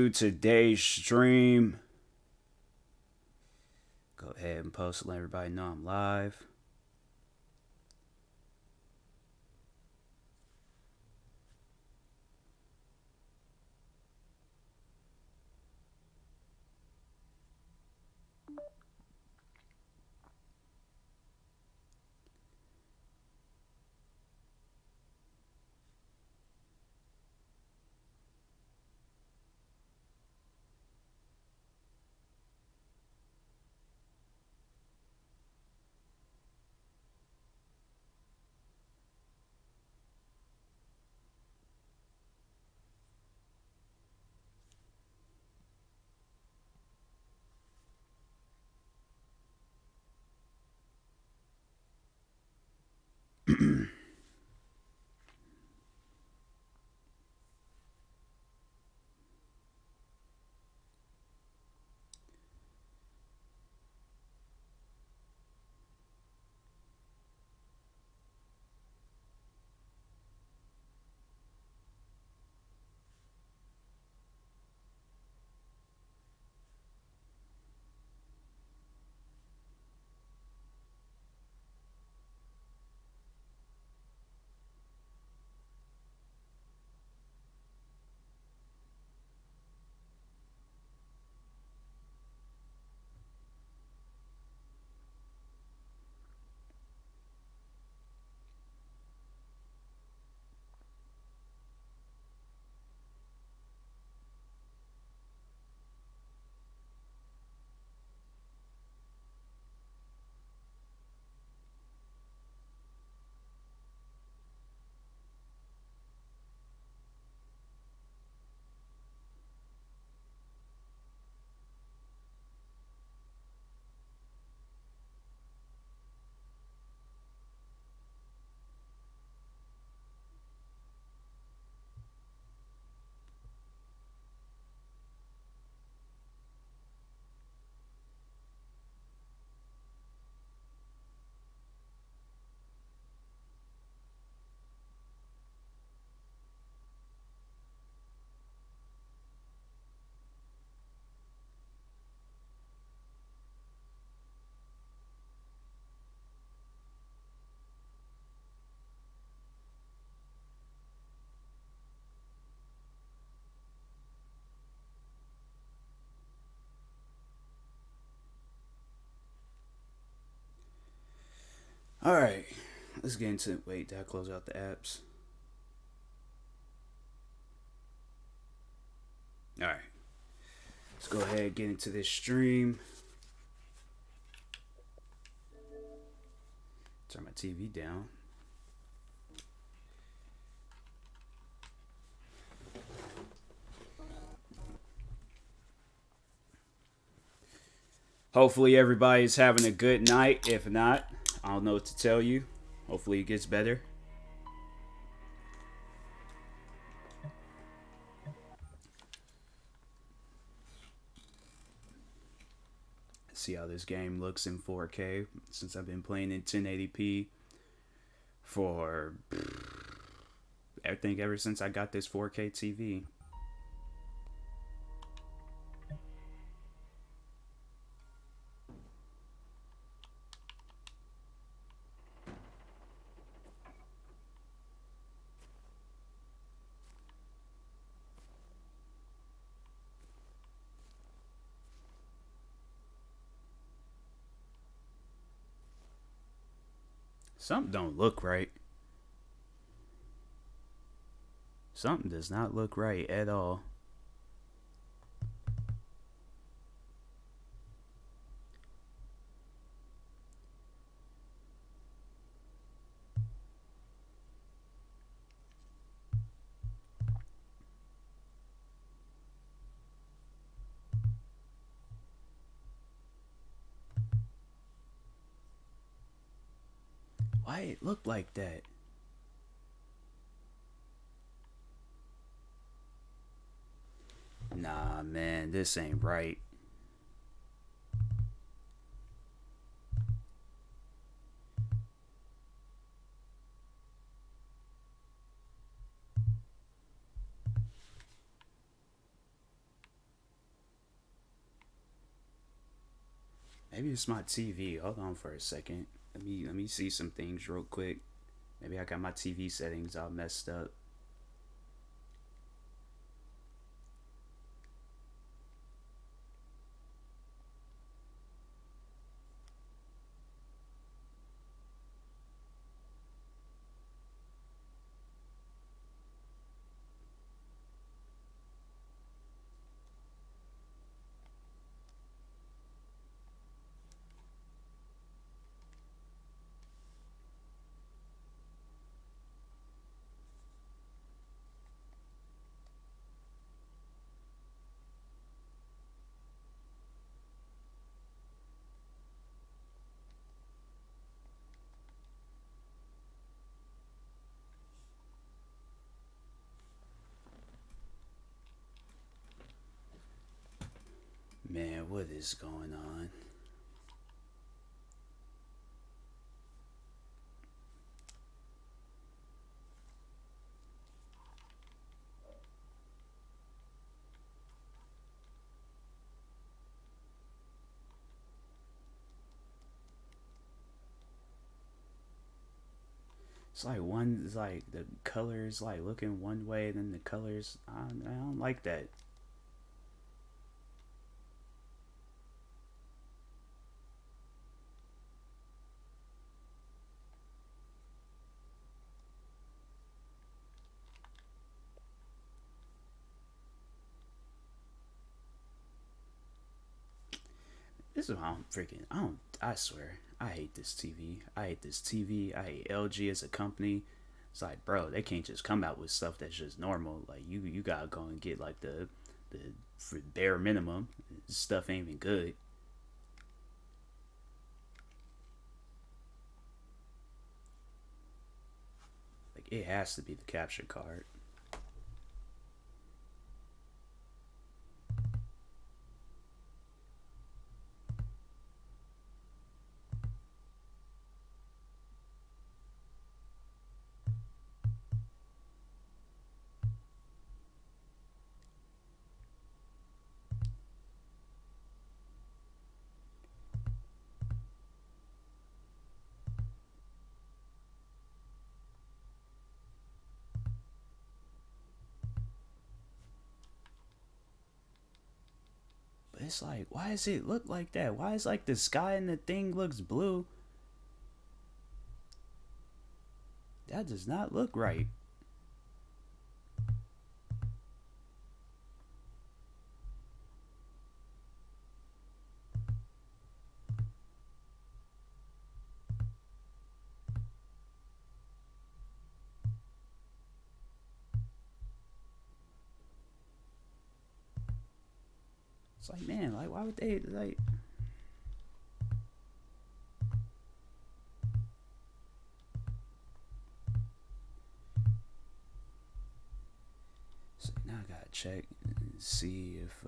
Today's stream. Go ahead and post to let everybody know I'm live. All right, let's get into it. Wait, did I close out the apps? All right, let's go ahead and get into this stream. Turn my TV down. Hopefully, everybody's having a good night. If not, I don't know what to tell you. Hopefully, it gets better. See how this game looks in 4K since I've been playing in 1080p for I think ever since I got this 4K TV. Something don't look right. Something does not look right at all. Why it look like that? Nah, man, this ain't right. Maybe it's my TV. Hold on for a second. Let me see some things real quick. Maybe I got my TV settings all messed up. Man, what is going on? It's like one, it's like the colors like looking one way, and then the colors, I don't like that. This is why I'm freaking. I don't. I swear, I hate this TV. I hate this TV. I hate LG as a company. It's like, bro, they can't just come out with stuff that's just normal. Like you gotta go and get like the for bare minimum. Stuff ain't even good. Like it has to be the capture card. But it's like, why does it look like that? Why is like the sky and the thing looks blue? That does not look right. It's like, man, like why would they like? So now I gotta check and see if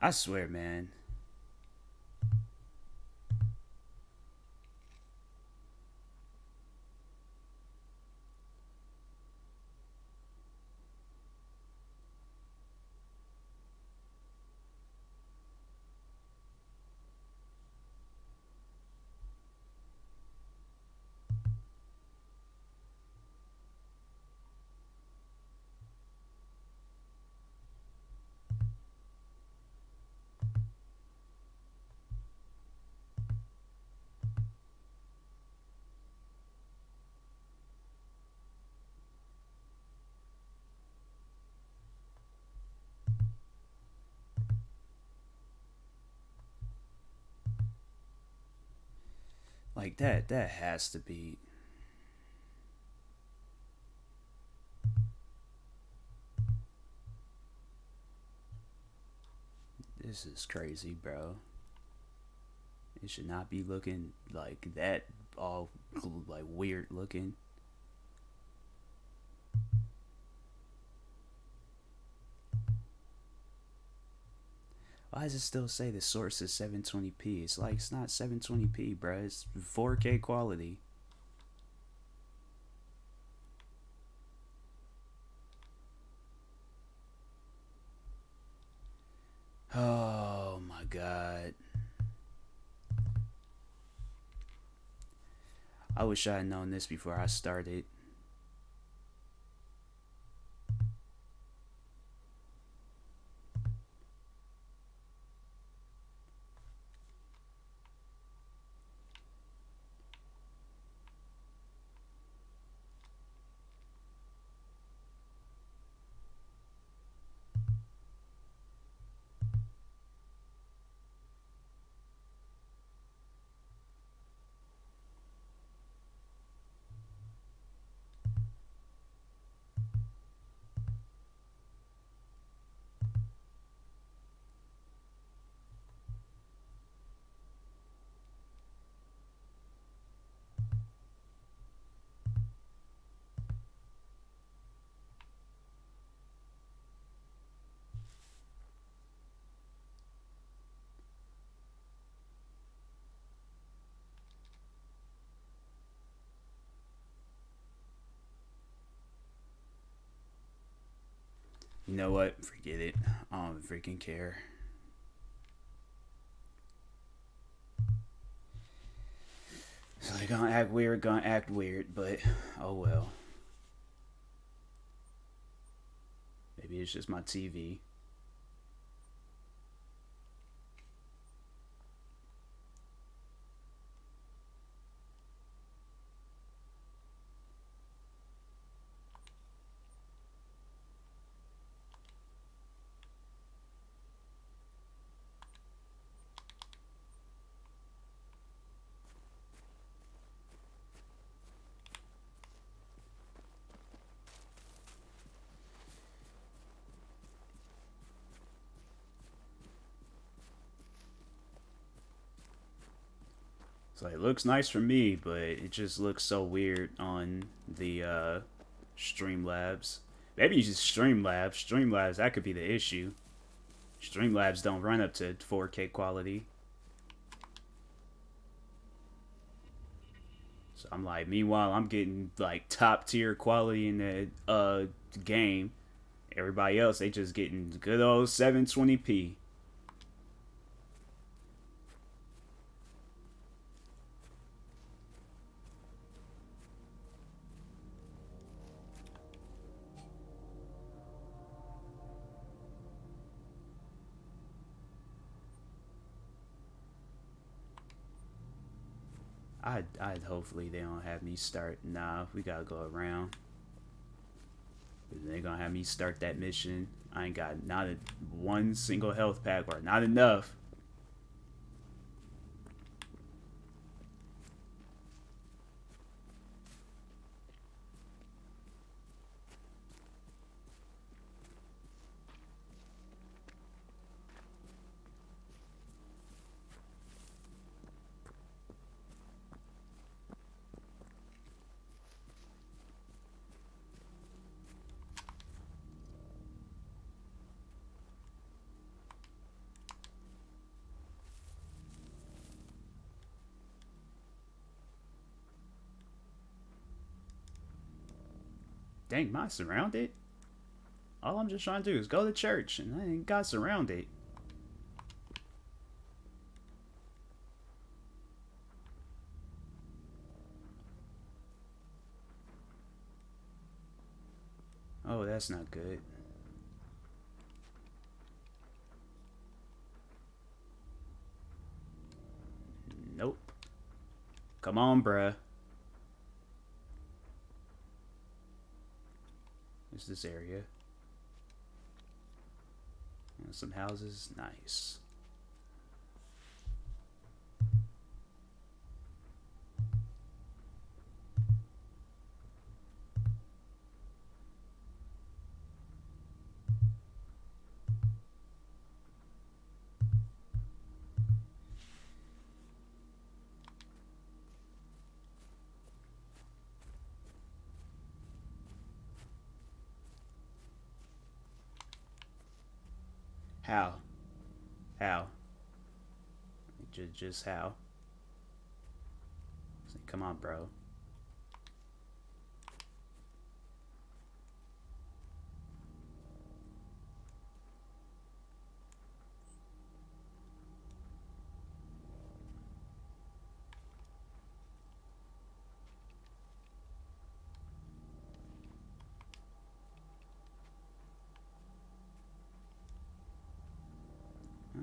I swear, man. Like that has to be. This is crazy, bro. It should not be looking like that. All like weird looking. Why does it still say the source is 720p? It's like it's not 720p, bro. It's 4K quality. Oh my god. I wish I had known this before I started. You know what? Forget it. I don't freaking care. So they're gonna act weird, but oh well. Maybe it's just my TV. So it looks nice for me, but it just looks so weird on the Streamlabs. Maybe you just Streamlabs. Streamlabs, that could be the issue. Streamlabs don't run up to 4K quality. So I'm like, meanwhile, I'm getting like top tier quality in the game. Everybody else, they just getting good old 720p. I'd hopefully they don't have me start. Nah, we gotta go around. They're gonna have me start that mission. I ain't got not a one single health pack or not enough. Dang, am I surrounded? All I'm just trying to do is go to church, and I ain't got surrounded. Oh, that's not good. Nope. Come on, bruh. It's this area. And some houses. Nice. How? How? Just how? Come on, bro.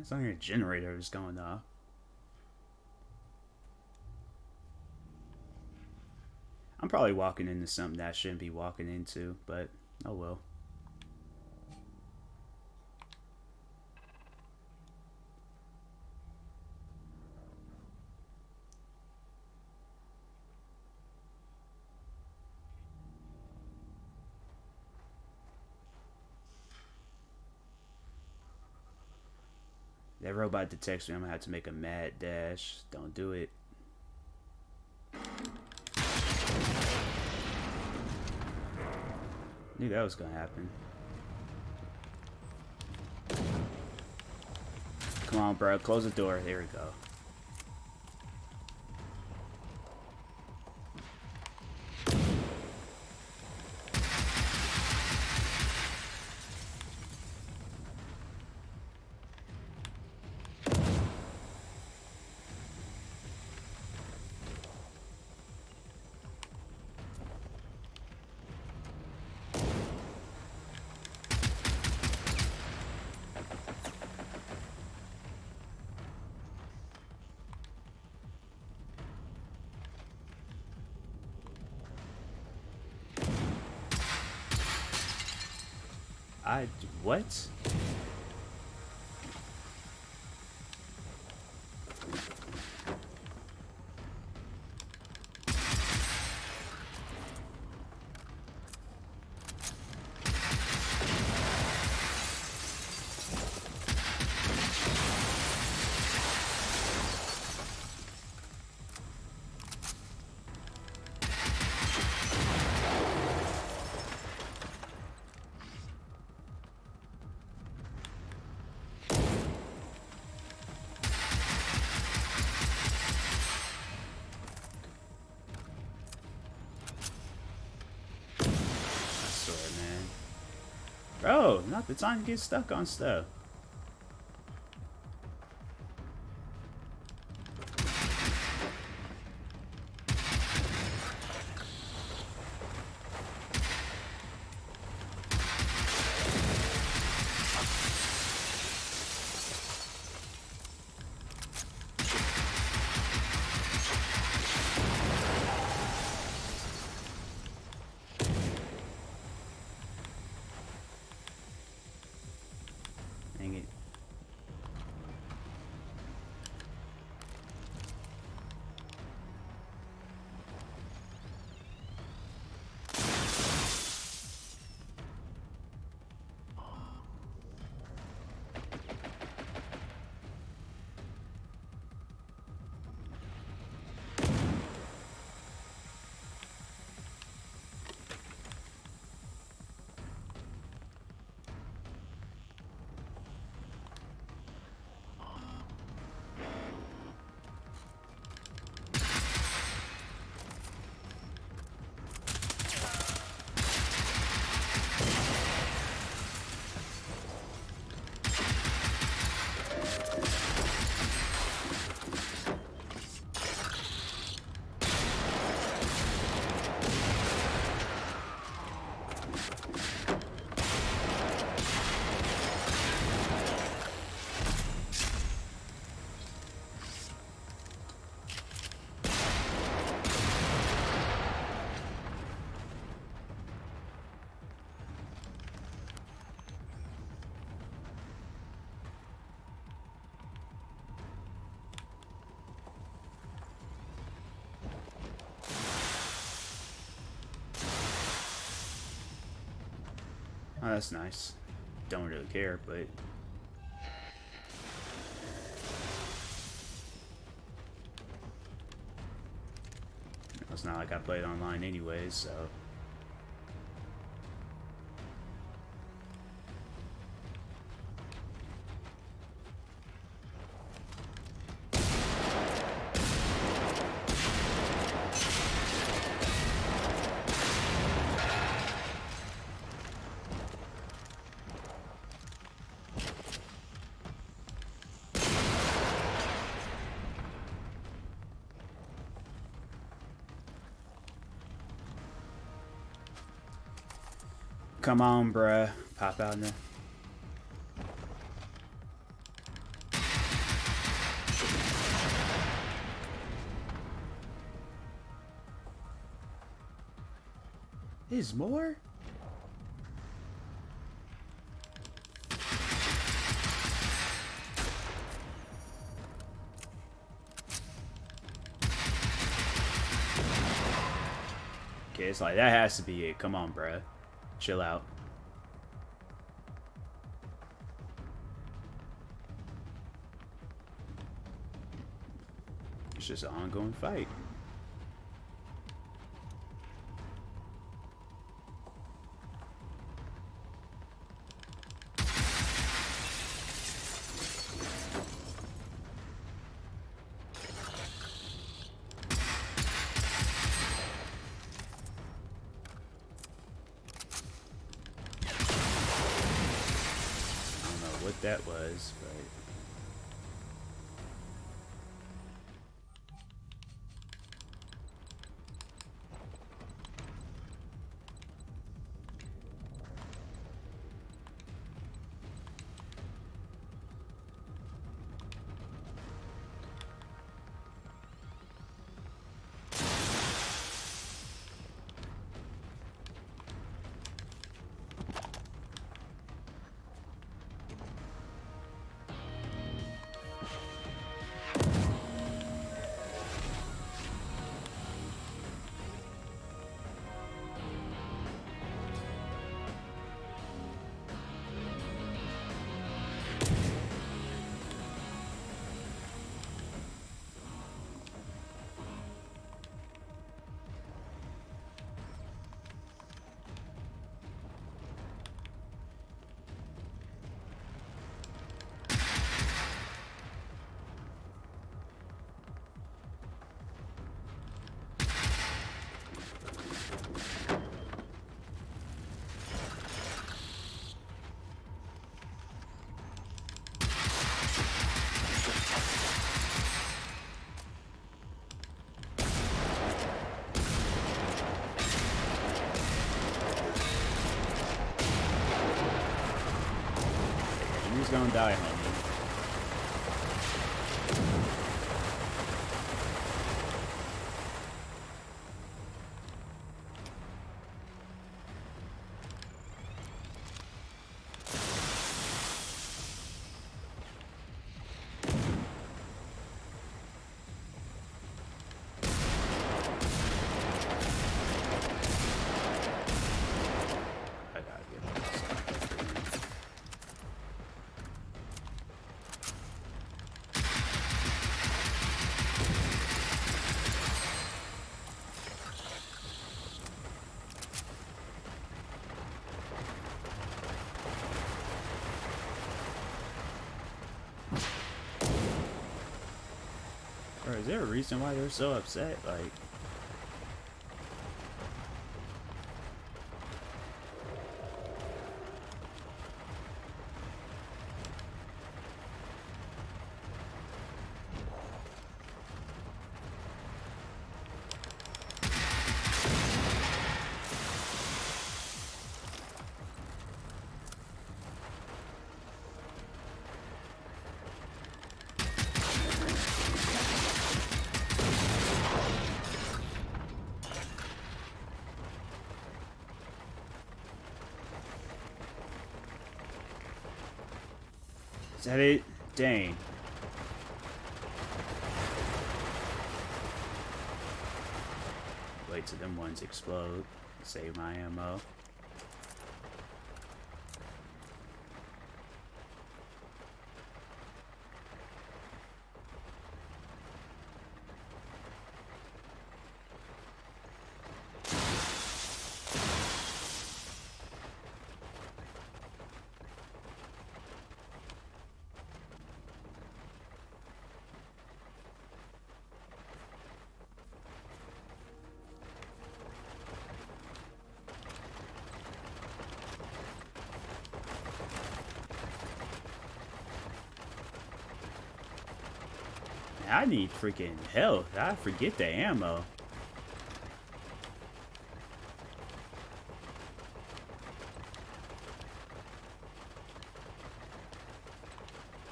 It's like a generator is going off. I'm probably walking into something that I shouldn't be walking into, but oh well. That robot detects me. I'm gonna have to make a mad dash. Don't do it. Knew that was gonna happen. Come on, bro. Close the door. There we go. What? Bro, not the time to get stuck on stuff. Dang it. Oh, that's nice. Don't really care, but it's not like I played online anyways, so. Come on, bruh. Pop out now. There's more? Okay, it's like, that has to be it. Come on, bruh. Chill out. It's just an ongoing fight. What that was, but he's gonna die, homie. Or is there a reason why they're so upset? Like, is that it? Dang. Wait till them ones explode. Save my ammo. I need freaking health. I forget the ammo.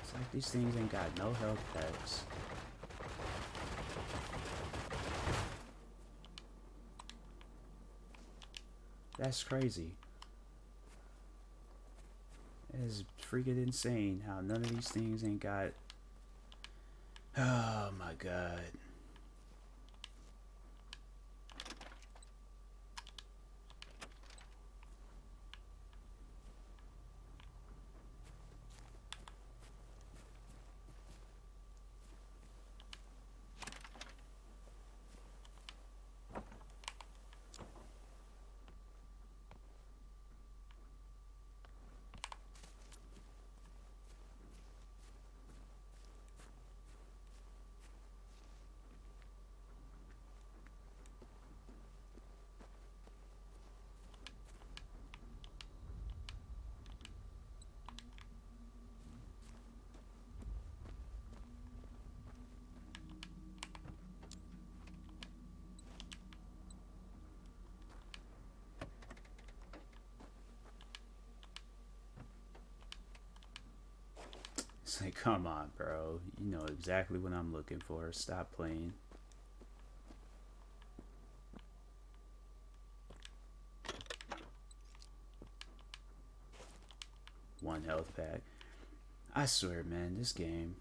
It's like these things ain't got no health packs. That's crazy. It is freaking insane how none of these things ain't got. Oh my god. It's like, come on, bro. You know exactly what I'm looking for. Stop playing. One health pack. I swear, man, this game.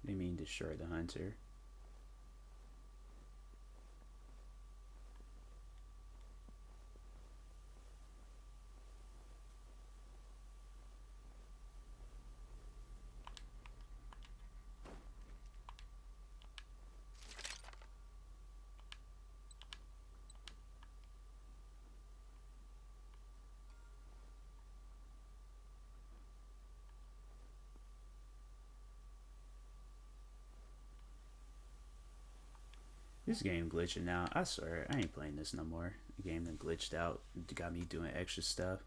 They mean destroy the hunter. This game glitching now. I swear, I ain't playing this no more. The game that glitched out got me doing extra stuff.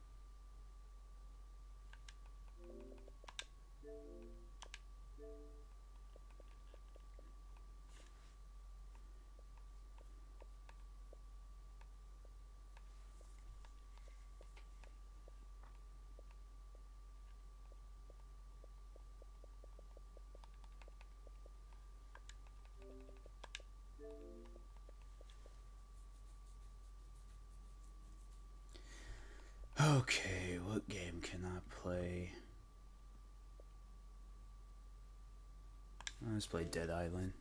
Okay, what game can I play? Let's play Dead Island.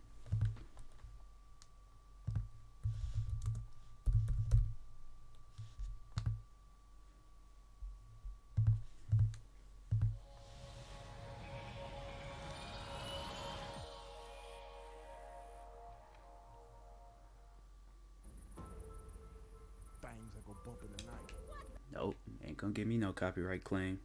Things that go bumping tonight. Nope, ain't gonna give me no copyright claim.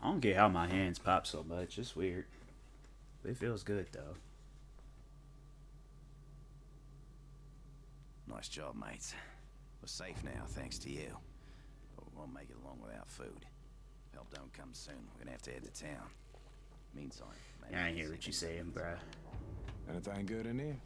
I don't get how my hands pop so much. It's weird. But it feels good though. Nice job, mates. We're safe now, thanks to you. But we won't make it long without food. If help don't come soon, we're gonna have to head to town. Meantime, I ain't hear what you saying, bruh. Anything good in here?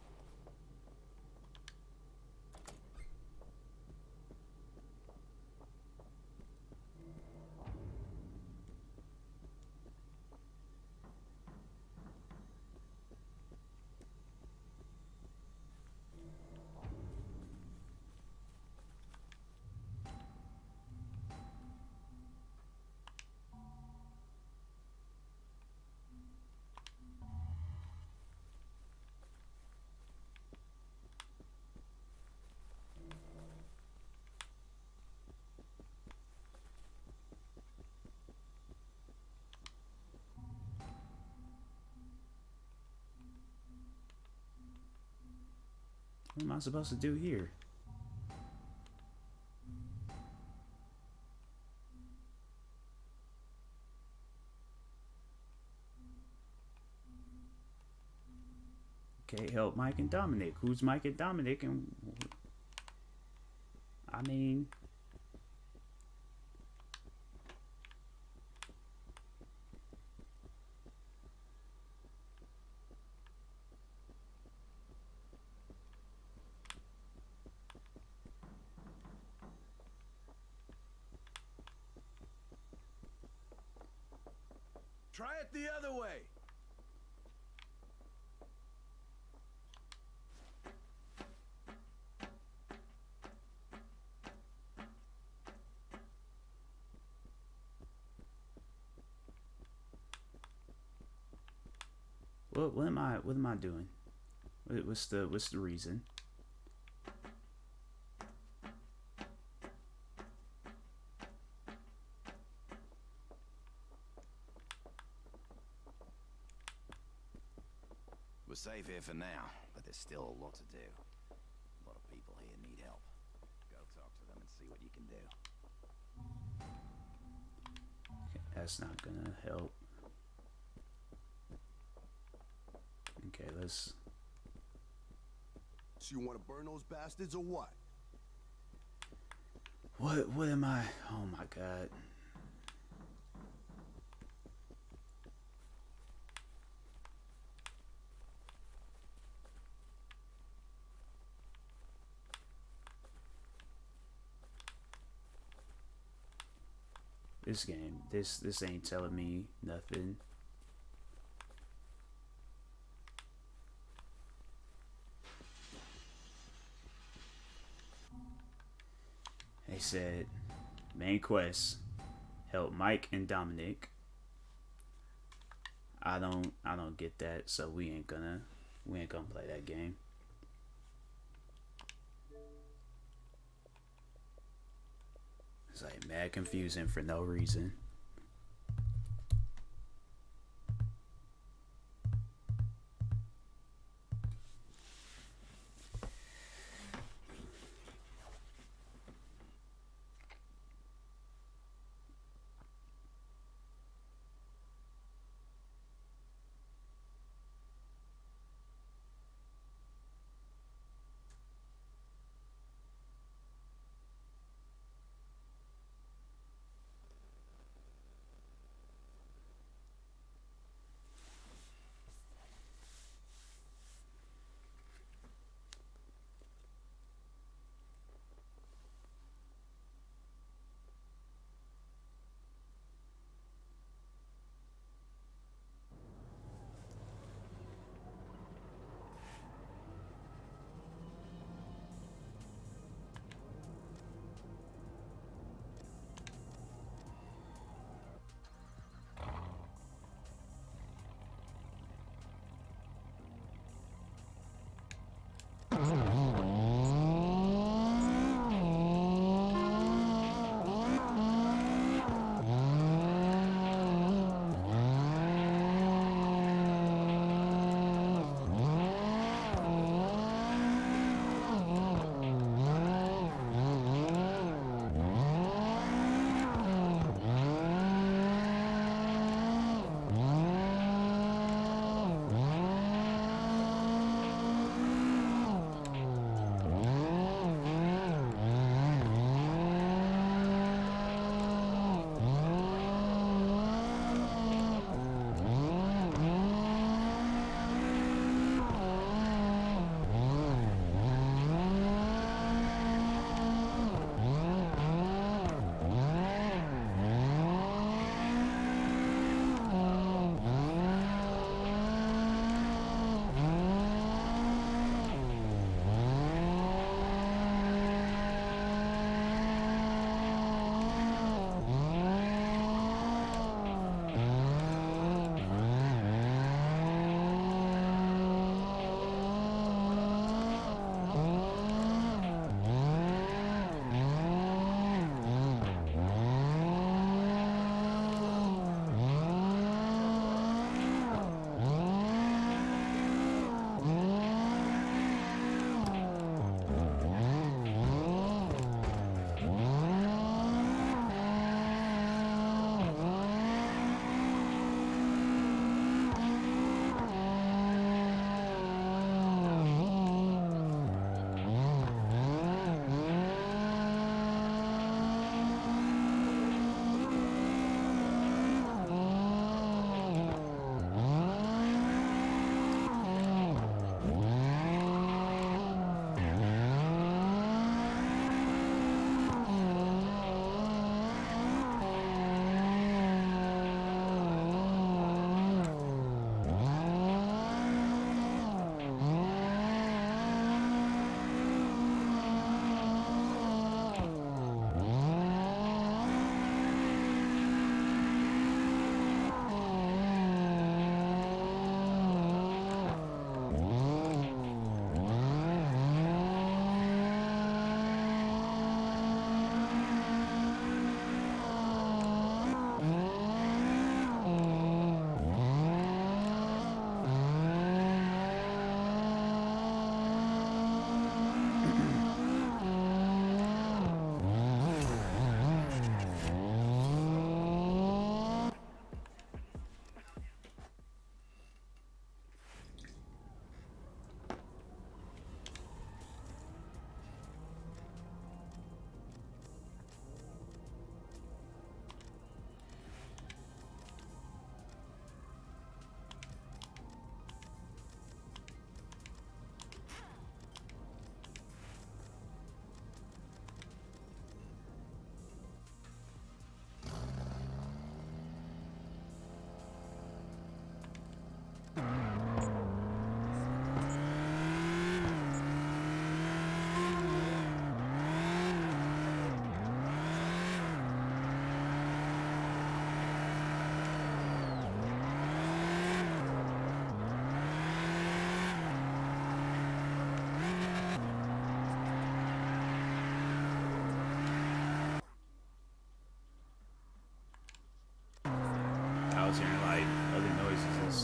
What am I supposed to do here? Okay, help Mike and Dominic. Who's Mike and Dominic? And I mean, Try it the other way. what am I doing? What's the reason? We're safe here for now, but there's still a lot to do. A lot of people here need help. Go talk to them and see what you can do. Okay, that's not gonna help. Okay, let's. So you want to burn those bastards or what? What am I? Oh my god. This game, this ain't telling me nothing. They said main quest, help Mike and Dominic. I don't get that, so we ain't gonna play that game. It's like mad confusing for no reason.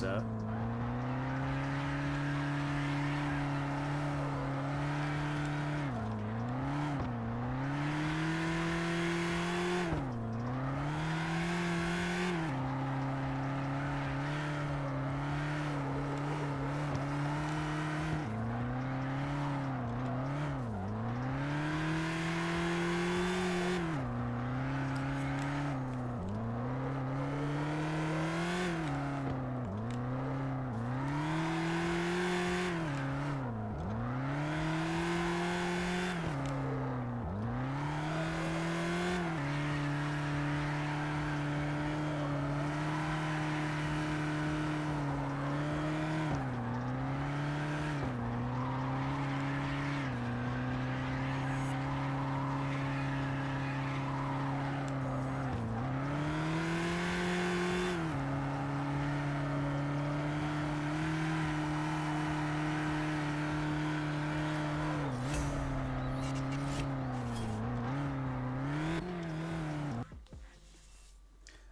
what's up.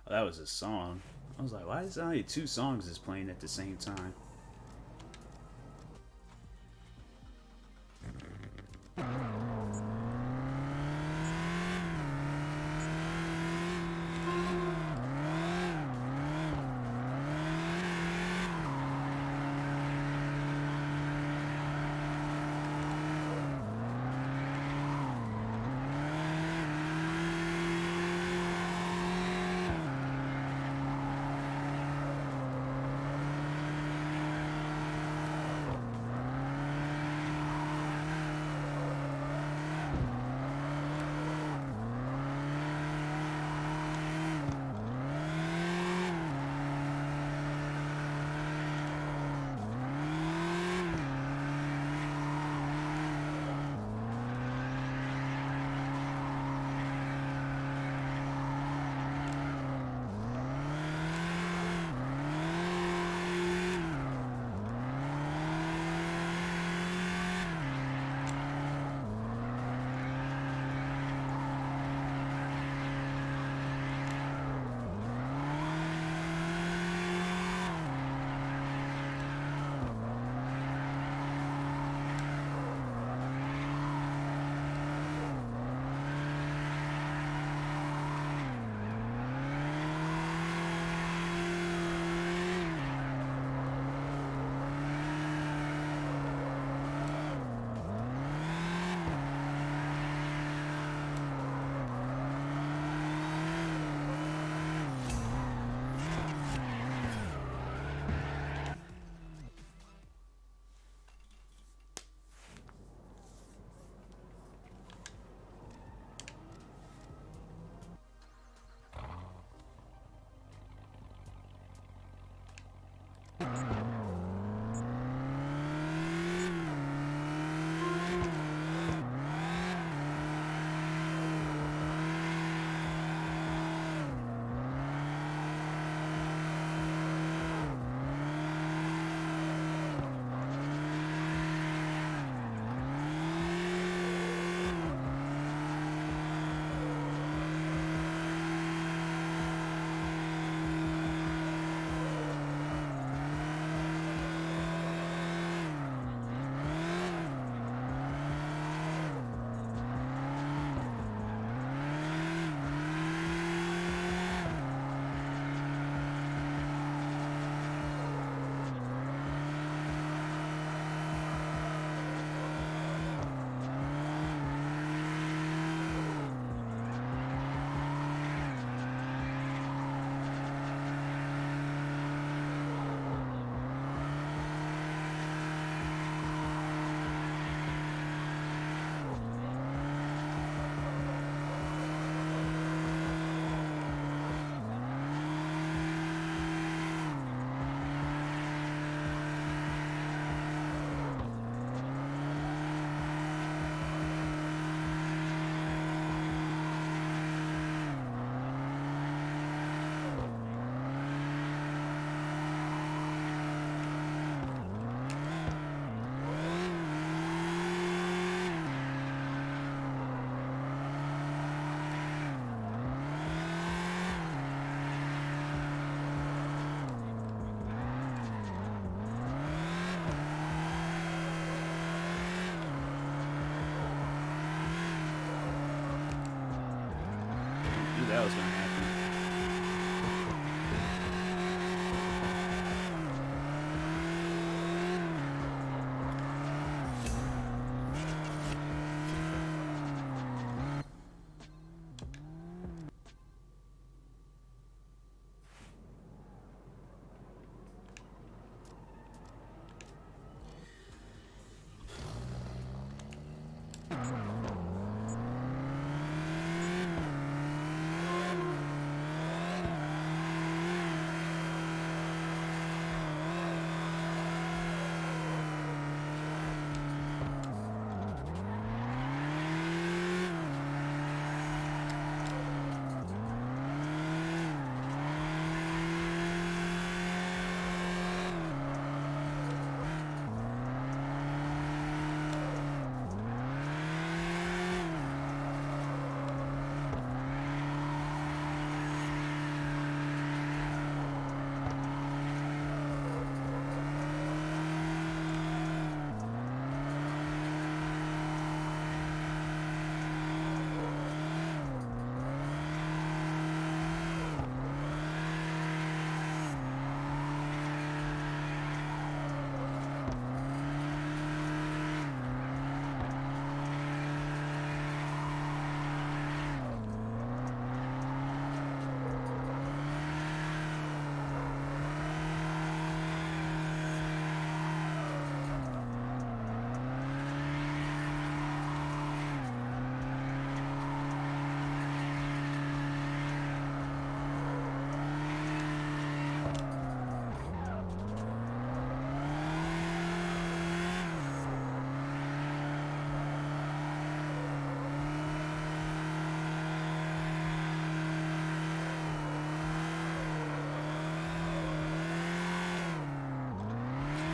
Oh, that was a song. I was like, why is only two songs is playing at the same time? that was gonna happen.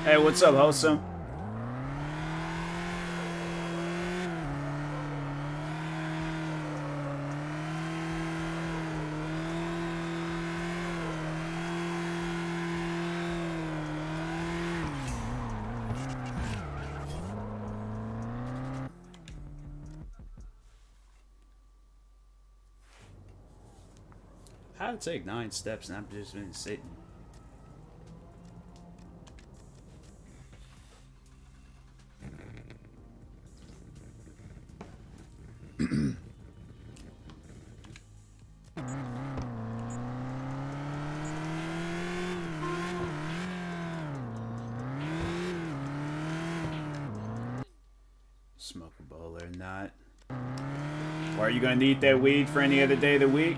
Hey, what's up, Wholesome? How to take 9 steps and I've just been sitting. Smoke a bowl or not. Or are you gonna need that weed for any other day of the week?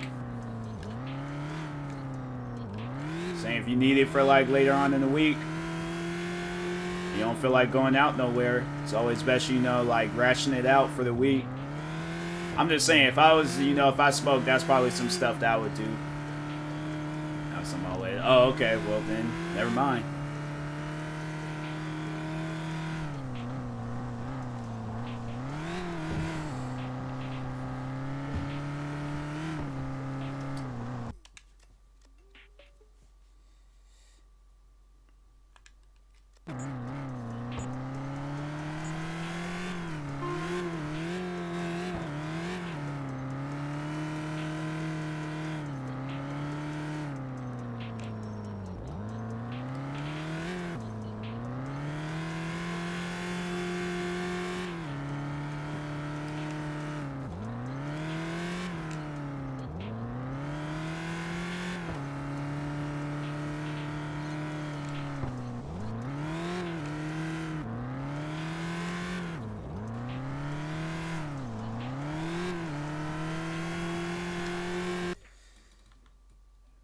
Saying if you need it for like later on in the week, you don't feel like going out nowhere, it's always best, you know, like ration it out for the week. I'm just saying, if I was, you know, if I smoked, that's probably some stuff that I would do. That's on my way. Oh, okay, well then, never mind.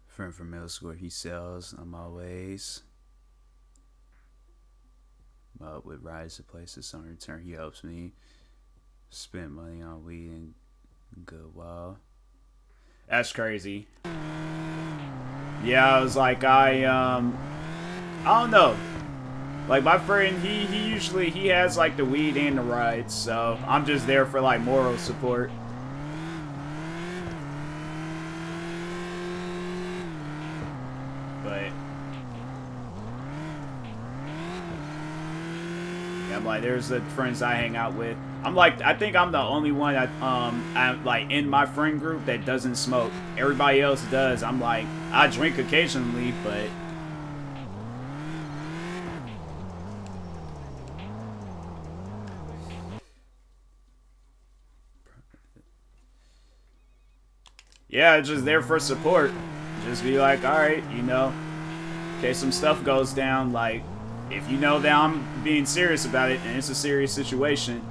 Friend from middle school, he sells. I'm always up with rides to places. So in return, he helps me spend money on weed and good while. That's crazy. Yeah, I was like, I don't know. Like my friend, he usually he has like the weed and the rides, so I'm just there for like moral support. I'm like, there's the friends I hang out with. I'm like, I think I'm the only one that I'm like in my friend group that doesn't smoke. Everybody else does. I'm like, I drink occasionally, but yeah, just there for support. Just be like, all right, you know, in case some stuff goes down, like, if you know that I'm being serious about it and it's a serious situation.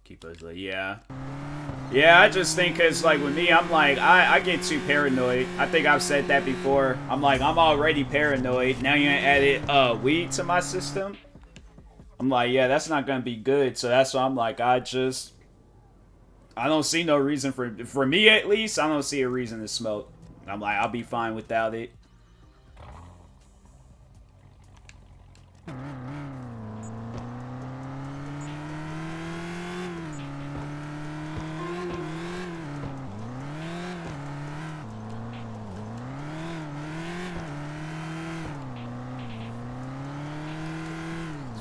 Keep us like, yeah. Yeah, I just think because, like, with me, I'm like, I get too paranoid. I think I've said that before. I'm like, I'm already paranoid. Now you're gonna add weed to my system? I'm like, yeah, that's not gonna be good. So that's why I'm like, I don't see no reason for me, at least, I don't see a reason to smoke. I'm like, I'll be fine without it.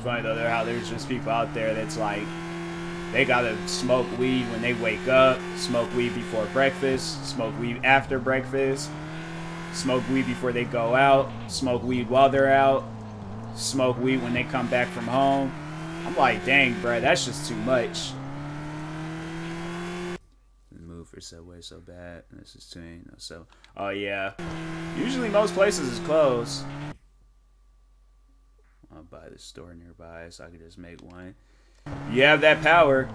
Funny though, how there's just people out there that's like, they gotta smoke weed when they wake up, smoke weed before breakfast, smoke weed after breakfast, smoke weed before they go out, smoke weed while they're out, smoke weed when they come back from home. I'm like, dang, bruh, that's just too much. The move for Subway so bad. This is too, you know, so. Oh yeah, usually most places is closed. I'll buy the store nearby so I can just make one. You have that power.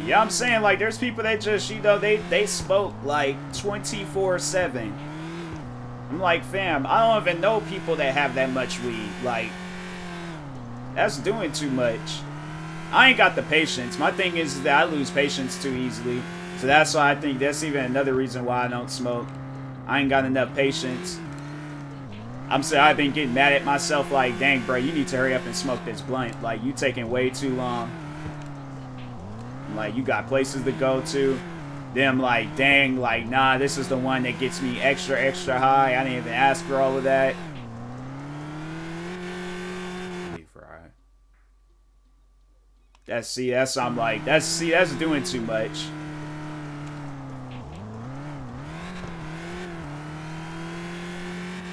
Yeah, I'm saying, like, there's people that just, you know, they smoke like 24/7. I'm like, fam, I don't even know people that have that much weed. Like, that's doing too much. I ain't got the patience. My thing is that I lose patience too easily. So that's why I think that's even another reason why I don't smoke. I ain't got enough patience. I'm saying I've been getting mad at myself like, dang, bro, you need to hurry up and smoke this blunt. Like, you taking way too long. Like, you got places to go to. Then I'm like, dang, like, nah, this is the one that gets me extra, extra high. I didn't even ask for all of that. I'm like, that's doing too much.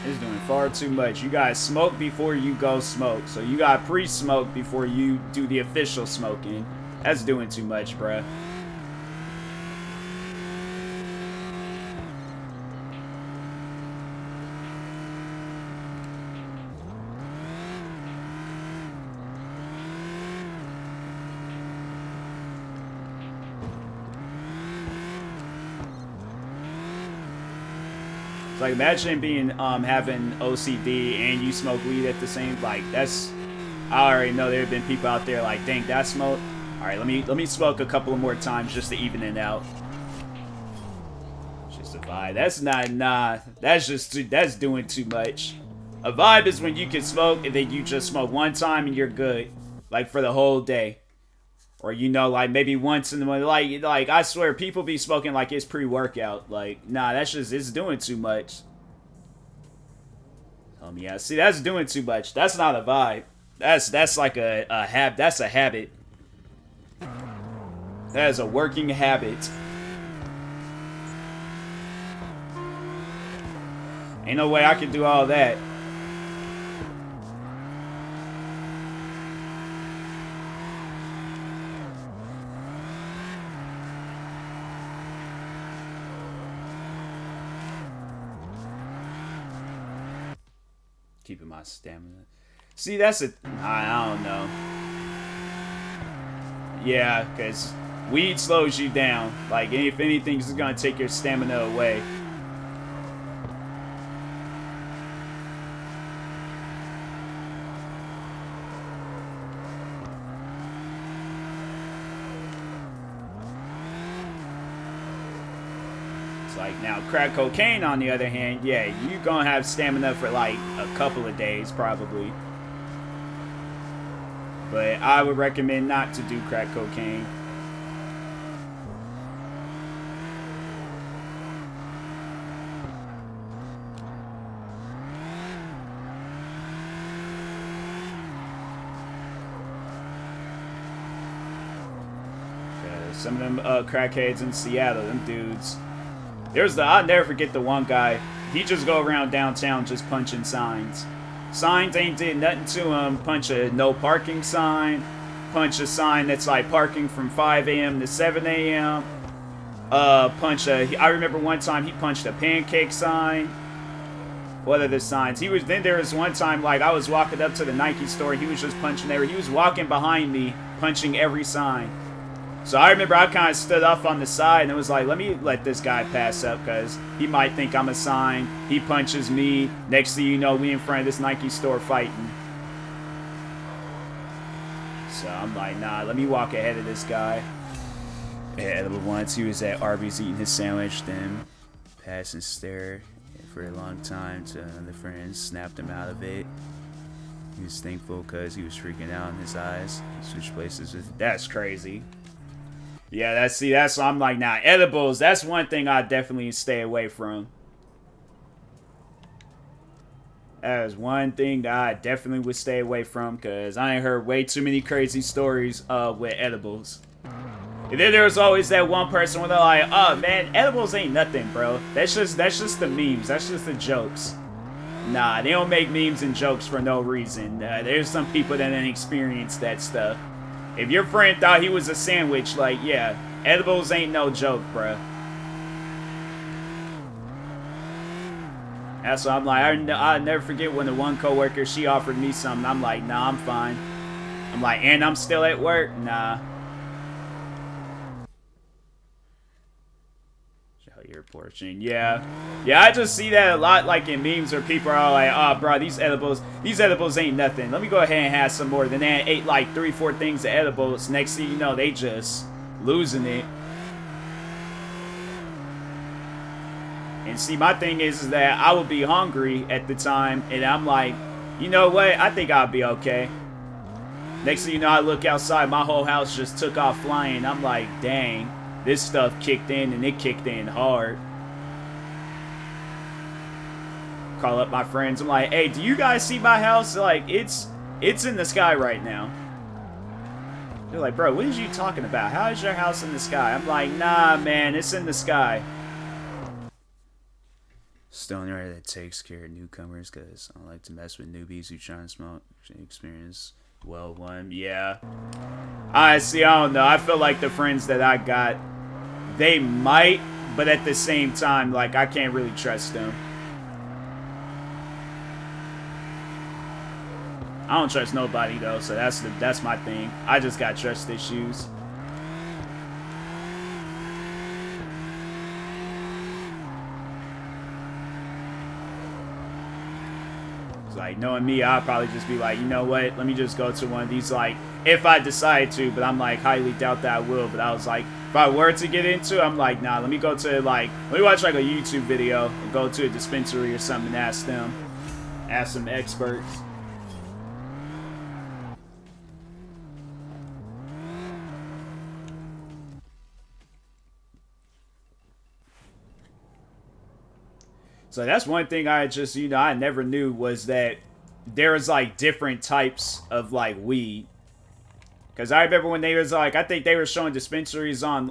It's doing far too much. You guys smoke before you go smoke. So you got pre-smoke before you do the official smoking. That's doing too much, bruh. It's like, imagine being having OCD and you smoke weed at the same, like, that's, I already know there have been people out there like, dang, that smoke. All right, let me smoke a couple of more times just to even it out. Just a vibe. That's not, nah, that's doing too much. A vibe is when you can smoke and then you just smoke one time and you're good, like, for the whole day. Or, you know, like, maybe once in the morning. Like, I swear, people be smoking like it's pre-workout. Like, nah, that's just, it's doing too much. Yeah, see, that's doing too much. That's not a vibe. That's like a habit. That's a habit. That is a working habit. Ain't no way I can do all that. Keeping my stamina. See, that's a... I don't know. Yeah, because weed slows you down. Like, if anything, it's going to take your stamina away. Like, now, crack cocaine, on the other hand, yeah, you gonna have stamina for, like, a couple of days, probably. But I would recommend not to do crack cocaine. Some of them crackheads in Seattle, them dudes. I'll never forget the one guy. He just go around downtown just punching signs. Signs ain't did nothing to him. Punch a no parking sign. Punch a sign that's like parking from 5 a.m. to 7 a.m. I remember one time he punched a pancake sign. What other signs? Then there was one time, like, I was walking up to the Nike store. He was just punching there. He was walking behind me, punching every sign. So I remember I kind of stood up on the side and it was like, let me let this guy pass up because he might think I'm a sign. He punches me. Next thing you know, we in front of this Nike store fighting. So I'm like, nah, let me walk ahead of this guy. Yeah, but once he was at Arby's eating his sandwich, then passing stare for a long time to another friend, snapped him out of it. He was thankful because he was freaking out in his eyes. He switched places with. That's crazy. Yeah, that's I'm like, nah, edibles, that's one thing I definitely stay away from. That is one thing that I definitely would stay away from because I ain't heard way too many crazy stories with edibles. And then there was always that one person where they're like, oh man, edibles ain't nothing, bro. That's just the memes. That's just the jokes. Nah, they don't make memes and jokes for no reason. There's some people that didn't experience that stuff. If your friend thought he was a sandwich, like, yeah, edibles ain't no joke, bruh. That's why I'm like, I'll never forget when the one coworker, she offered me something. I'm like, nah, I'm fine. I'm like, and I'm still at work? Nah. Your portion, yeah. Yeah, I just see that a lot, like in memes where people are like, oh, bro, these edibles ain't nothing. Let me go ahead and have some more. Then they ate like 3-4 things of edibles. Next thing you know, they just losing it. And see, my thing is that I would be hungry at the time, and I'm like, you know what? I think I'll be okay. Next thing you know, I look outside, my whole house just took off flying. I'm like, dang. This stuff kicked in, and it kicked in hard. Call up my friends. I'm like, hey, do you guys see my house? Like, it's in the sky right now. They're like, bro, what are you talking about? How is your house in the sky? I'm like, nah, man, it's in the sky. Stoner that takes care of newcomers because I don't like to mess with newbies who try and smoke. Experience well one. Yeah. I don't know. I feel like the friends that I got, they might, but at the same time, like, I can't really trust them. I don't trust nobody, though, so that's my thing. I just got trust issues. It's like, knowing me, I'll probably just be like, you know what, let me just go to one of these, like, if I decide to, but I'm like, highly doubt that I will. But I was like, if I were to get into it, I'm like, nah, let me go to, like, let me watch, like, a YouTube video and go to a dispensary or something and ask them. Ask some experts. So that's one thing I just, I never knew was that there was, like, different types of, like, weed. Because I remember when they was, like, I think they were showing dispensaries on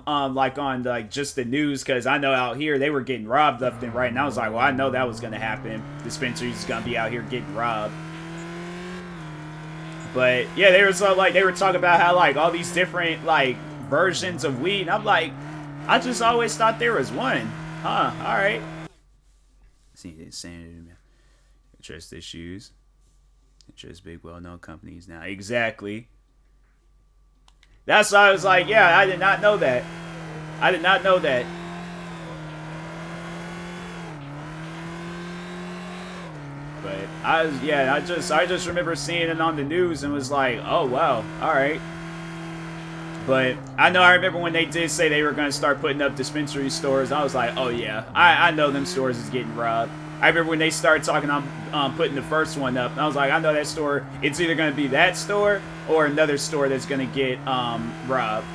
just the news. Because I know out here they were getting robbed left and right. And I was like, well, I know that was going to happen. Dispensaries is going to be out here getting robbed. But, yeah, they were talking about how, like, all these different, like, versions of weed. And I'm like, I just always thought there was one. Huh, alright. See, it's saying trust issues. Trust big, well-known companies now. Exactly. That's why I was like, yeah, I did not know that. I did not know that. But I just remember seeing it on the news and was like, oh wow, all right. But I know I remember when they did say they were going to start putting up dispensary stores. I was like, oh yeah, I know them stores is getting robbed. I remember when they started talking on putting the first one up. And I was like, I know that store. It's either going to be that store or another store that's going to get robbed.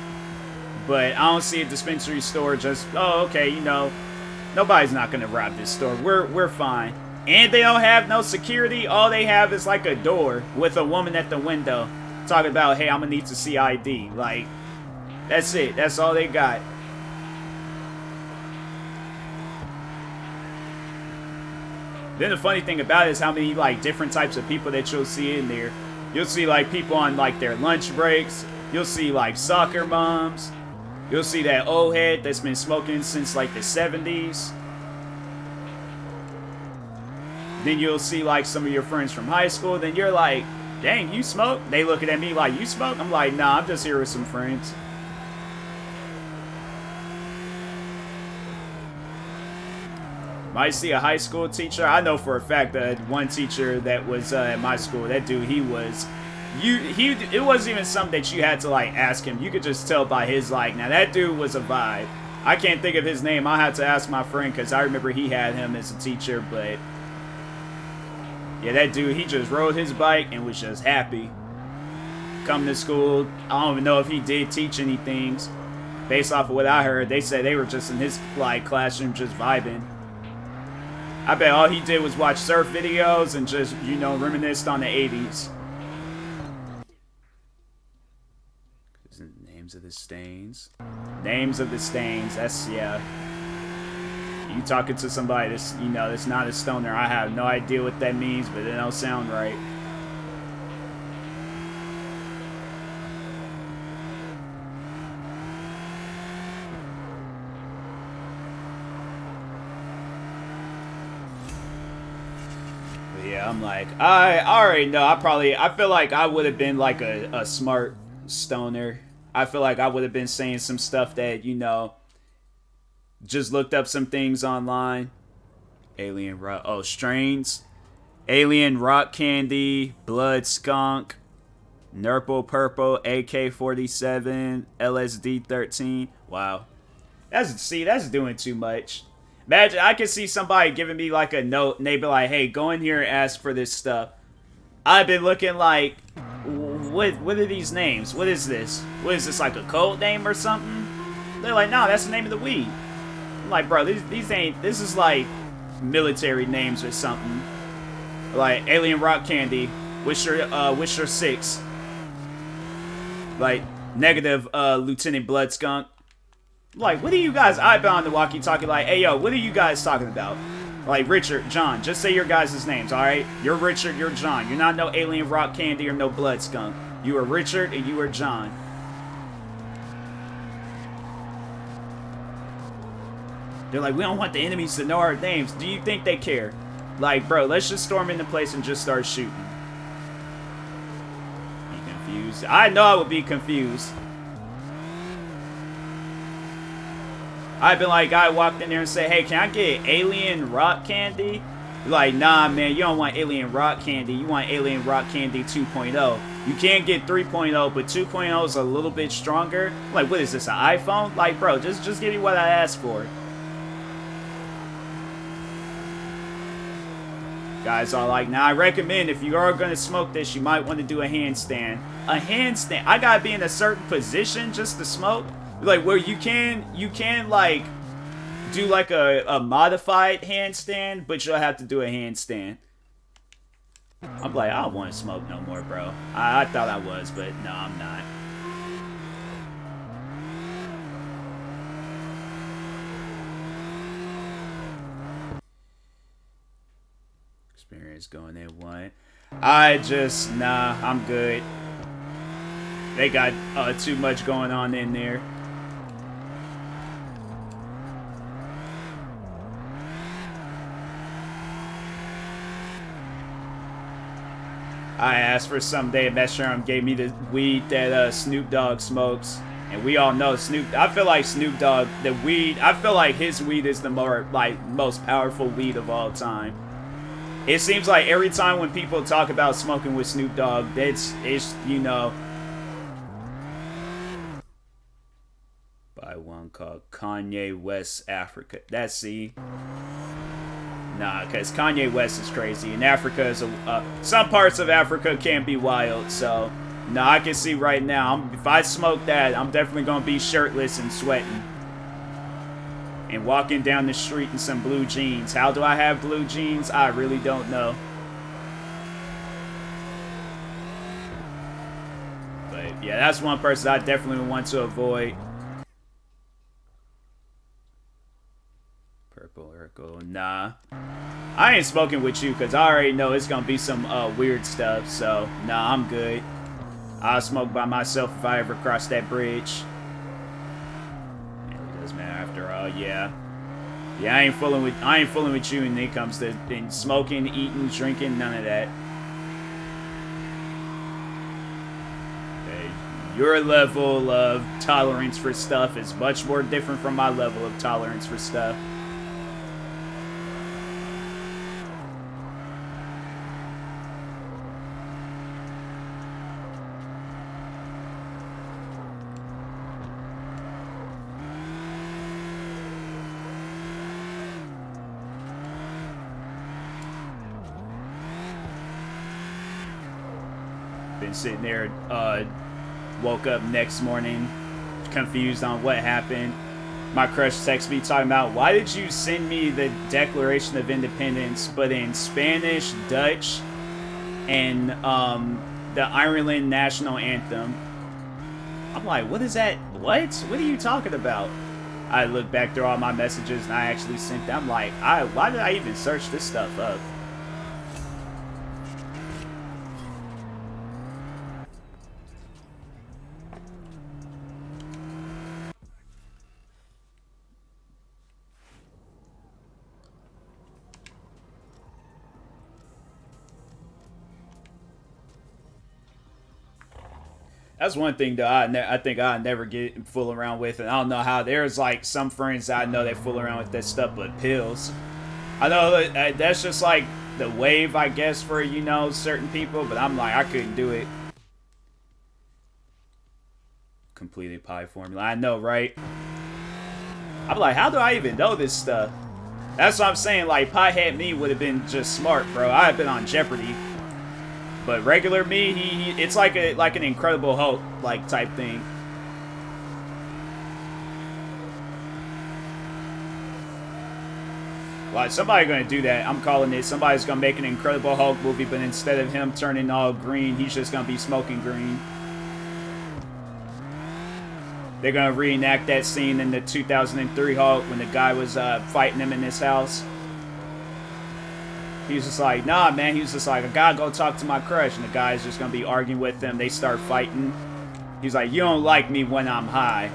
But I don't see a dispensary store just, oh, okay, you know, nobody's not going to rob this store. We're fine. And they don't have no security. All they have is like a door with a woman at the window talking about, hey, I'm going to need to see ID. Like, that's it. That's all they got. Then the funny thing about it is how many, like, different types of people that you'll see in there. You'll see, like, people on, like, their lunch breaks. You'll see, like, soccer moms. You'll see that old head that's been smoking since, like, the 70s. Then you'll see, like, some of your friends from high school. Then you're like, dang, you smoke? They looking at me like, you smoke? I'm like, nah, I'm just here with some friends. Might see a high school teacher. I know for a fact that one teacher that was at my school, that dude, he it wasn't even something that you had to, like, ask him. You could just tell by his, like, now that dude was a vibe. I can't think of his name. I had to ask my friend because I remember he had him as a teacher, but yeah, that dude, he just rode his bike and was just happy. Come to school. I don't even know if he did teach any things. Based off of what I heard, they said they were just in his, like, classroom just vibing. I bet all he did was watch surf videos and just, you know, reminisced on the 80s. Names of the stains. Names of the stains. That's, yeah. You talking to somebody that's, you know, that's not a stoner. I have no idea what that means, but it don't sound right. I'm like, I already know. I feel like I would have been like a smart stoner. I feel like I would have been saying some stuff that, you know, just looked up some things online. Alien rock, oh, strains. Alien rock candy, blood skunk, Nurple purple, AK-47, LSD 13. Wow. That's doing too much. Imagine, I could see somebody giving me, like, a note, and they'd be like, hey, go in here and ask for this stuff. I've been looking like, what are these names? What is this? What is this, like a code name or something? They're like, no, that's the name of the weed. I'm like, bro, these ain't, this is like military names or something. Like, alien rock candy, wish your 6. Like, negative, Lieutenant Blood Skunk. Like, what are you guys eyeball the walkie-talkie like, hey, yo, what are you guys talking about? Like, Richard, John, just say your guys' names, alright? You're Richard, you're John. You're not no alien rock candy or no blood skunk. You are Richard and you are John. They're like, we don't want the enemies to know our names. Do you think they care? Like, bro, let's just storm into place and just start shooting. Be confused? I know I would be confused. I've been like, guy walked in there and said, hey, can I get alien rock candy? Like, nah, man, you don't want alien rock candy. You want alien rock candy 2.0. You can't get 3.0, but 2.0 is a little bit stronger. Like, what is this, an iPhone? Like, bro, just give me what I asked for. Guys are like, now I recommend if you are going to smoke this, you might want to do a handstand. A handstand? I got to be in a certain position just to smoke? Like, where you can like, do like a modified handstand, but you'll have to do a handstand. I'm like, I don't want to smoke no more, bro. I thought I was, but no, I'm not. Experience going in one. Nah, I'm good. They got too much going on in there. I asked for someday, and Mesharam gave me the weed that Snoop Dogg smokes. And we all know I feel like Snoop Dogg, the weed, I feel like his weed is the most powerful weed of all time. It seems like every time when people talk about smoking with Snoop Dogg, it's you know, one called Kanye West Africa. That's see. Nah, because Kanye West is crazy, and Africa is some parts of Africa can be wild. So, nah, I can see right now. If I smoke that, I'm definitely gonna be shirtless and sweating, and walking down the street in some blue jeans. How do I have blue jeans? I really don't know. But yeah, that's one person I definitely want to avoid. Purple Urkel, nah. I ain't smoking with you because I already know it's gonna be some weird stuff. So nah, I'm good. I'll smoke by myself if I ever cross that bridge. It really doesn't matter after all. Yeah, yeah. I ain't fooling with you when it comes to smoking, eating, drinking, none of that. Okay. Your level of tolerance for stuff is much more different from my level of tolerance for stuff. Been sitting there, woke up next morning, confused on what happened. My crush texted me talking about, why did you send me the Declaration of Independence, but in Spanish, Dutch, and the Ireland National Anthem? I'm like, what is that? What? What are you talking about? I looked back through all my messages, and I actually sent them. I'm like, why did I even search this stuff up? That's one thing that I think I never get fool around with, and I don't know how. There's like some friends that I know that fool around with that stuff, but pills. I know that's just like the wave, I guess, for certain people, but I'm like, I couldn't do it. Completed pie formula. I know, right? I'm like, how do I even know this stuff? That's what I'm saying. Like, Piehead me would have been just smart, bro. I'd have been on Jeopardy. But regular me, it's like an Incredible Hulk like type thing. Like, somebody's gonna do that. I'm calling it. Somebody's gonna make an Incredible Hulk movie, but instead of him turning all green, he's just gonna be smoking green. They're gonna reenact that scene in the 2003 Hulk when the guy was fighting him in his house. He was just like, nah, man. He was just like, I gotta go talk to my crush. And the guy's just gonna be arguing with them. They start fighting. He's like, you don't like me when I'm high.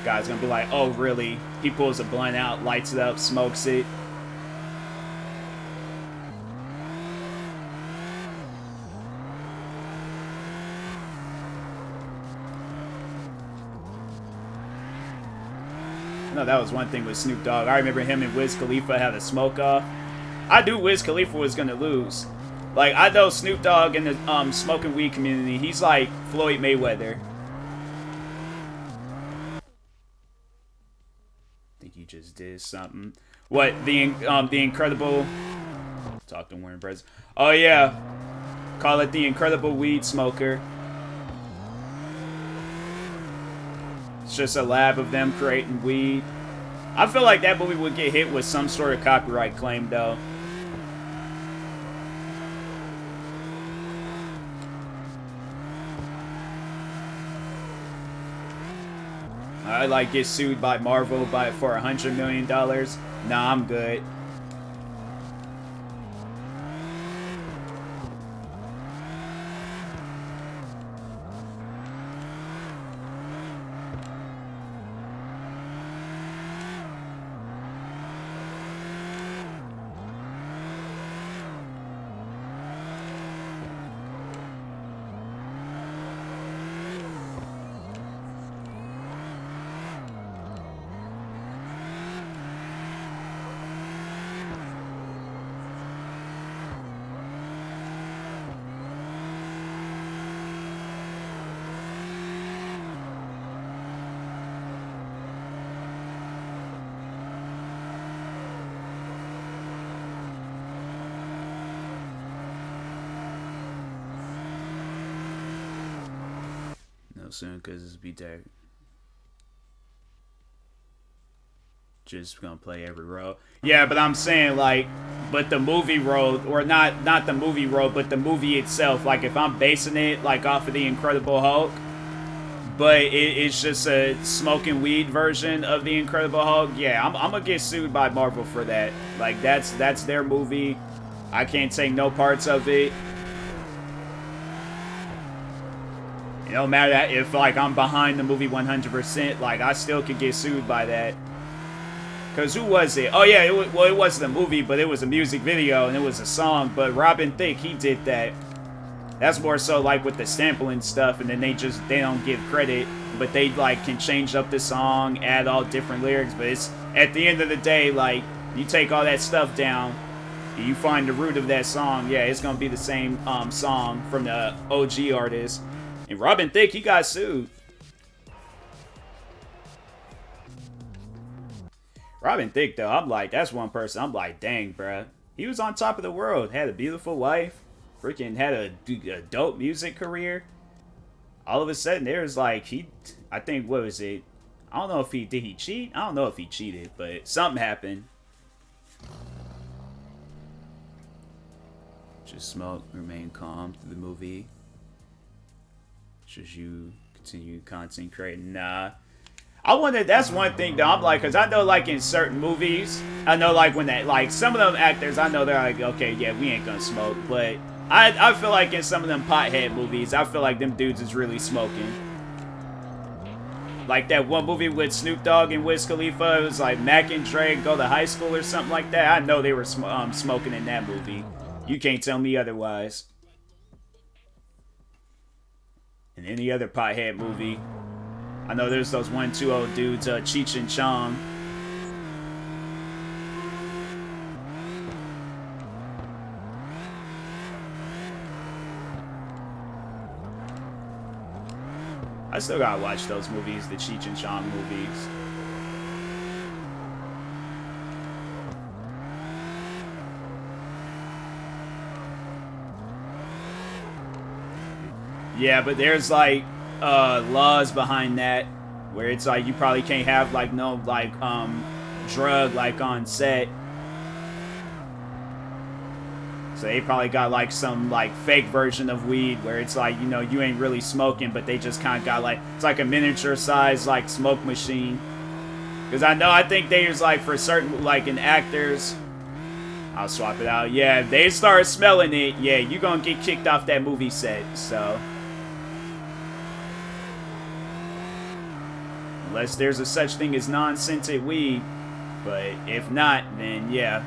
Guy's gonna be like, oh, really? He pulls a blunt out, lights it up, smokes it. No, that was one thing with Snoop Dogg. I remember him and Wiz Khalifa had a smoke off. I knew Wiz Khalifa was gonna lose. Like, I know Snoop Dogg in the smoking weed community, he's like Floyd Mayweather. I think you just did something. What, the Incredible... Talk to Warren Bros. Oh, yeah. Call it the Incredible Weed Smoker. It's just a lab of them creating weed. I feel like that movie would get hit with some sort of copyright claim, though. I like get sued by Marvel for $100 million. Nah, I'm good. real soon because it's be there. Just gonna play every role. Yeah, but I'm saying like, but the movie role, or not the movie role, but the movie itself. Like if I'm basing it like off of the Incredible Hulk, but it's just a smoking weed version of the Incredible Hulk. Yeah, I'm gonna get sued by Marvel for that. Like that's their movie. I can't take no parts of it. It don't matter if like I'm behind the movie 100%. Like I still could get sued by that. Cause who was it? Oh yeah, it wasn't a movie, but it was a music video and it was a song. But Robin Thicke, he did that. That's more so like with the sampling stuff, and then they don't give credit, but they like can change up the song, add all different lyrics. But it's at the end of the day, like you take all that stuff down, and you find the root of that song. Yeah, it's gonna be the same song from the OG artist. And Robin Thicke, he got sued. Robin Thicke, though, I'm like, that's one person. I'm like, dang, bruh. He was on top of the world. Had a beautiful wife. Freaking had a dope music career. All of a sudden, there's like, I think, what was it? I don't know if did he cheat? I don't know if he cheated, but something happened. Just smoke, remain calm through the movie. Should you continue content creating? Nah. I wonder, that's one thing though, I'm like, cause I know like in certain movies, I know like when that, like some of them actors, I know they're like, okay, yeah, we ain't gonna smoke, but I feel like in some of them pothead movies, I feel like them dudes is really smoking. Like that one movie with Snoop Dogg and Wiz Khalifa, it was like Mac and Dre go to high school or something like that. I know they were smoking in that movie. You can't tell me otherwise. In any other pothead movie, I know there's those 1-2 old dudes, Cheech and Chong. I still gotta watch those movies, the Cheech and Chong movies. Yeah, but there's like laws behind that where it's like you probably can't have like no like drug like on set. So they probably got like some like fake version of weed where it's like, you know, you ain't really smoking, but they just kind of got like, it's like a miniature size like smoke machine. Because I think there's like for certain like in actors, I'll swap it out. Yeah, if they start smelling it, yeah, you're gonna get kicked off that movie set. So unless there's a such thing as non-scented weed, but if not, then yeah,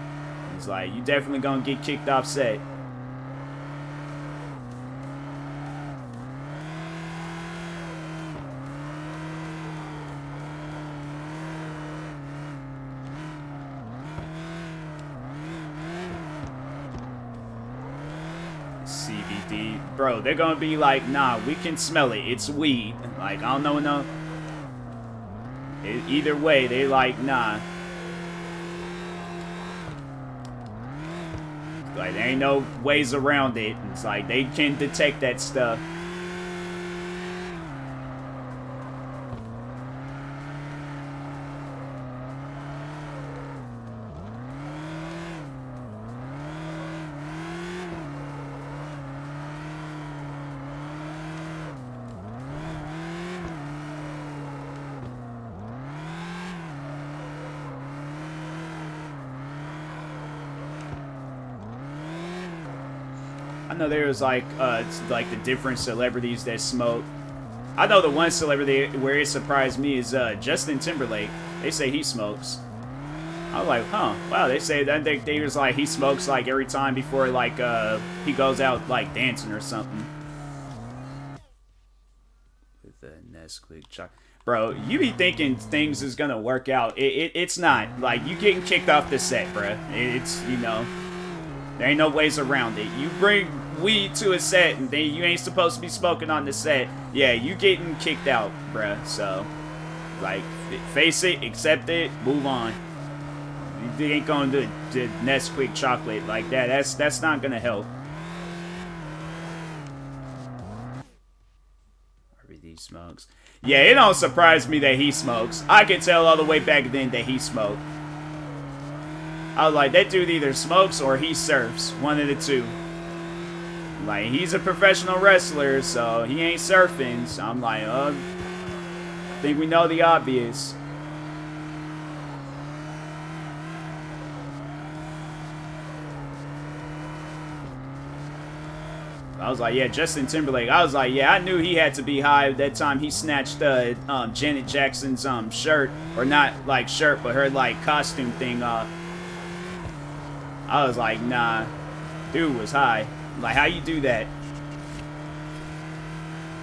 it's like you definitely gonna get kicked off set. CBD, bro, they're gonna be like, nah, we can smell it, it's weed. Like, I don't know, no. Either way, they like, nah. Like, there ain't no ways around it. It's like, they can detect that stuff. I know there's like it's like the different celebrities that smoke. I know the one celebrity where it surprised me is Justin Timberlake. They say he smokes. I was like, huh, wow. They say that they was like he smokes like every time before like he goes out like dancing or something. With the Nesquik chocolate. Bro, you be thinking things is gonna work out. It's not. Like, you getting kicked off the set, bro. It's, you know, there ain't no ways around it. You bring weed to a set and then you ain't supposed to be smoking on the set. Yeah, you getting kicked out, bruh. So, like, face it, accept it, move on. You ain't gonna do the Nesquik chocolate like that. That's not gonna help. RVD he smokes. Yeah, it don't surprise me that he smokes. I could tell all the way back then that he smoked. I was like, that dude either smokes or he surfs. One of the two. Like, he's a professional wrestler, so he ain't surfing. So I'm like, I think we know the obvious. I was like, yeah, Justin Timberlake. I was like, yeah, I knew he had to be high that time he snatched Janet Jackson's shirt, or not like shirt, but her like costume thing off. I was like, nah, dude was high. Like, how you do that?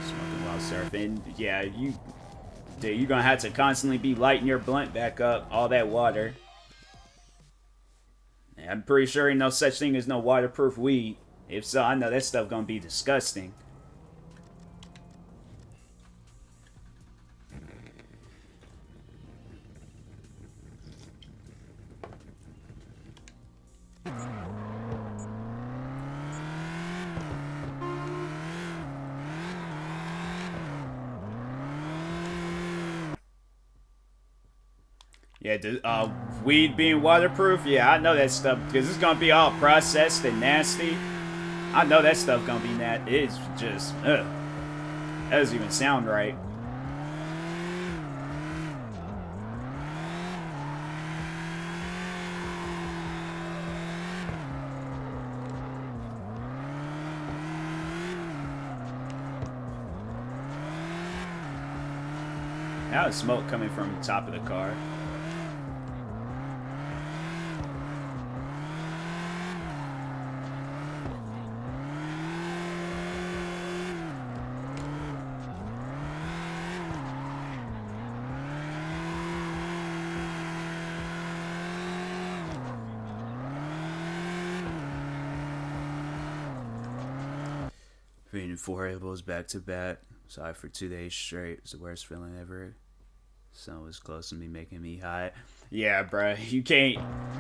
Smoking while surfing. Yeah, you're gonna have to constantly be lighting your blunt back up. All that water. Yeah, I'm pretty sure ain't no such thing as no waterproof weed. If so, I know that stuff gonna be disgusting. Yeah, weed being waterproof? Yeah, I know that stuff because it's gonna be all processed and nasty. I know that stuff gonna be nasty. It's just, ugh. That doesn't even sound right. Now there's smoke coming from the top of the car. Feeding 4 elbows back to back. Sorry for 2 days straight. It's the worst feeling ever. Sun was close to me, making me hot. Yeah, bruh. You can't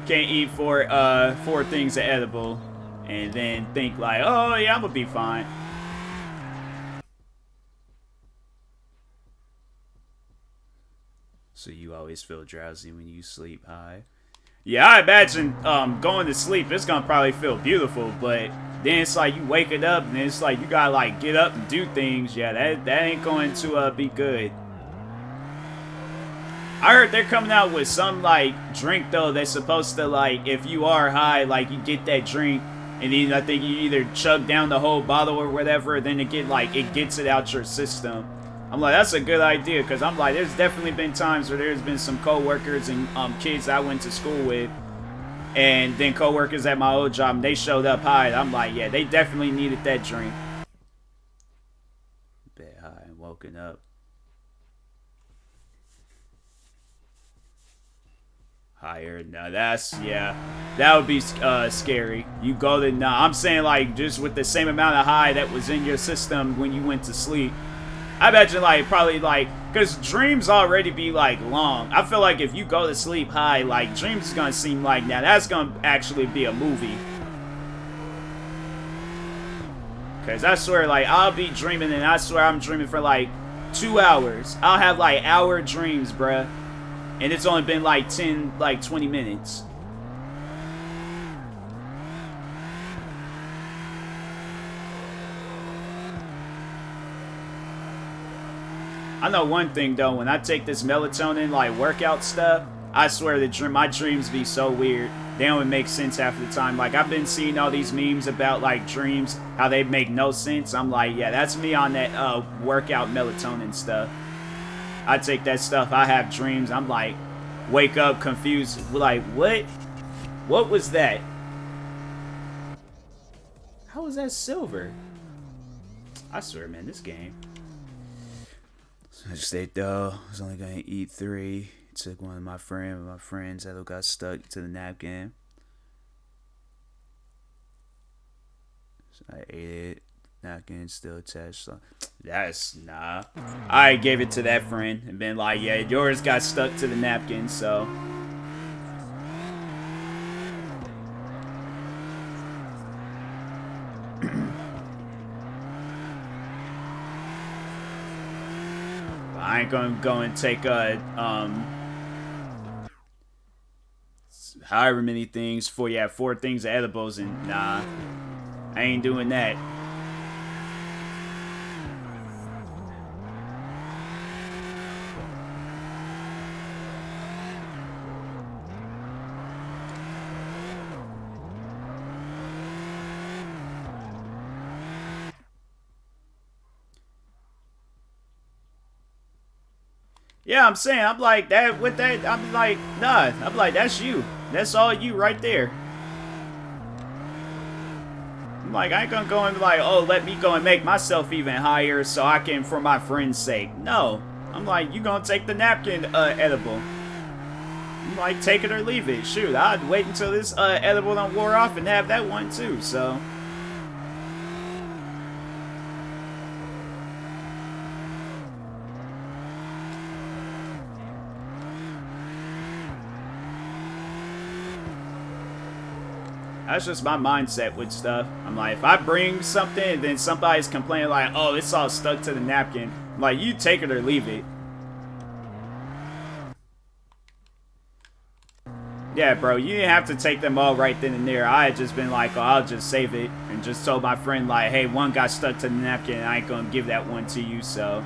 eat four things of edible and then think like, oh yeah, I'm gonna be fine. So you always feel drowsy when you sleep high. Yeah, I imagine going to sleep, it's gonna probably feel beautiful, but then it's like you wake it up and it's like you gotta like get up and do things. Yeah, that ain't going to be good. I heard they're coming out with some like drink though that's supposed to like, if you are high, like you get that drink and then I think you either chug down the whole bottle or whatever, then it gets it out your system. I'm like, that's a good idea, because I'm like, there's definitely been times where there's been some coworkers and kids I went to school with, and then coworkers at my old job, and they showed up high. I'm like, yeah, they definitely needed that drink. Bit high and woken up. Higher. No, that would be scary. You go to, I'm saying like just with the same amount of high that was in your system when you went to sleep. I imagine like probably like, because dreams already be like long. I feel like if you go to sleep high, like dreams is gonna seem like, now that's gonna actually be a movie. Because I swear, like, I'll be dreaming and I swear I'm dreaming for like 2 hours. I'll have like hour dreams, bruh. And it's only been like 20 minutes. I know one thing though, when I take this melatonin like workout stuff, I swear that my dreams be so weird. They don't even make sense half the time. Like, I've been seeing all these memes about like dreams, how they make no sense. I'm like, yeah, that's me on that workout melatonin stuff. I take that stuff, I have dreams, I'm like, wake up confused, like, what was that? How was that silver? I swear, man, this game. I just ate though. I was only gonna eat 3. Took one of my friends that got stuck to the napkin. So I ate it. Napkin still attached. So that's nah. I gave it to that friend and been like, yeah, yours got stuck to the napkin, so. I ain't gonna go and take however many things, 4 things of edibles, and nah, I ain't doing that. Yeah, I'm saying, I'm like, that, with that, I'm like, nah, I'm like, that's you. That's all you right there. I'm like, I ain't gonna go and be like, oh, let me go and make myself even higher so I can, for my friend's sake. No. I'm like, you gonna take the napkin edible. I'm like, take it or leave it. Shoot, I'd wait until this edible don't wore off and have that one too, so. That's just my mindset with stuff. I'm like, if I bring something and then somebody's complaining like, oh, it's all stuck to the napkin, I'm like, you take it or leave it. Yeah, bro, you didn't have to take them all right then and there. I had just been like, oh, I'll just save it. And just told my friend like, hey, one got stuck to the napkin and I ain't gonna give that one to you, so.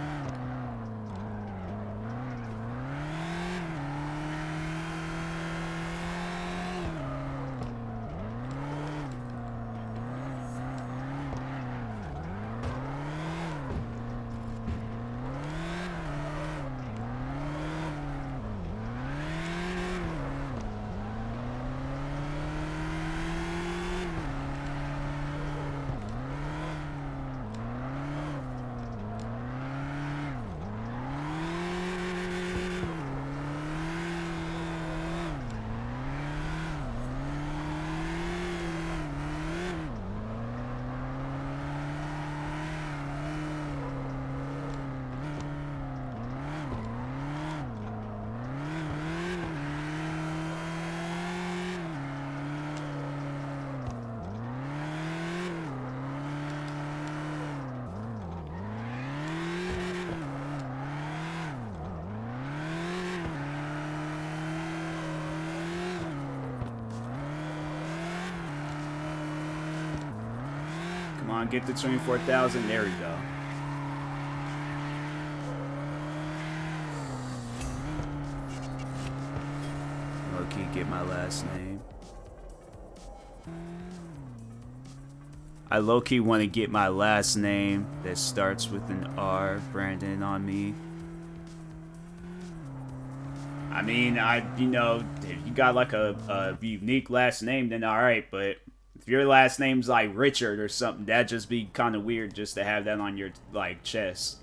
Come on, get the 24,000. There we go. Low-key, get my last name. I low-key want to get my last name that starts with an R, Brandon, on me. I mean, you know, if you got like a unique last name, then alright, but if your last name's like Richard or something, that'd just be kind of weird just to have that on your, like, chest.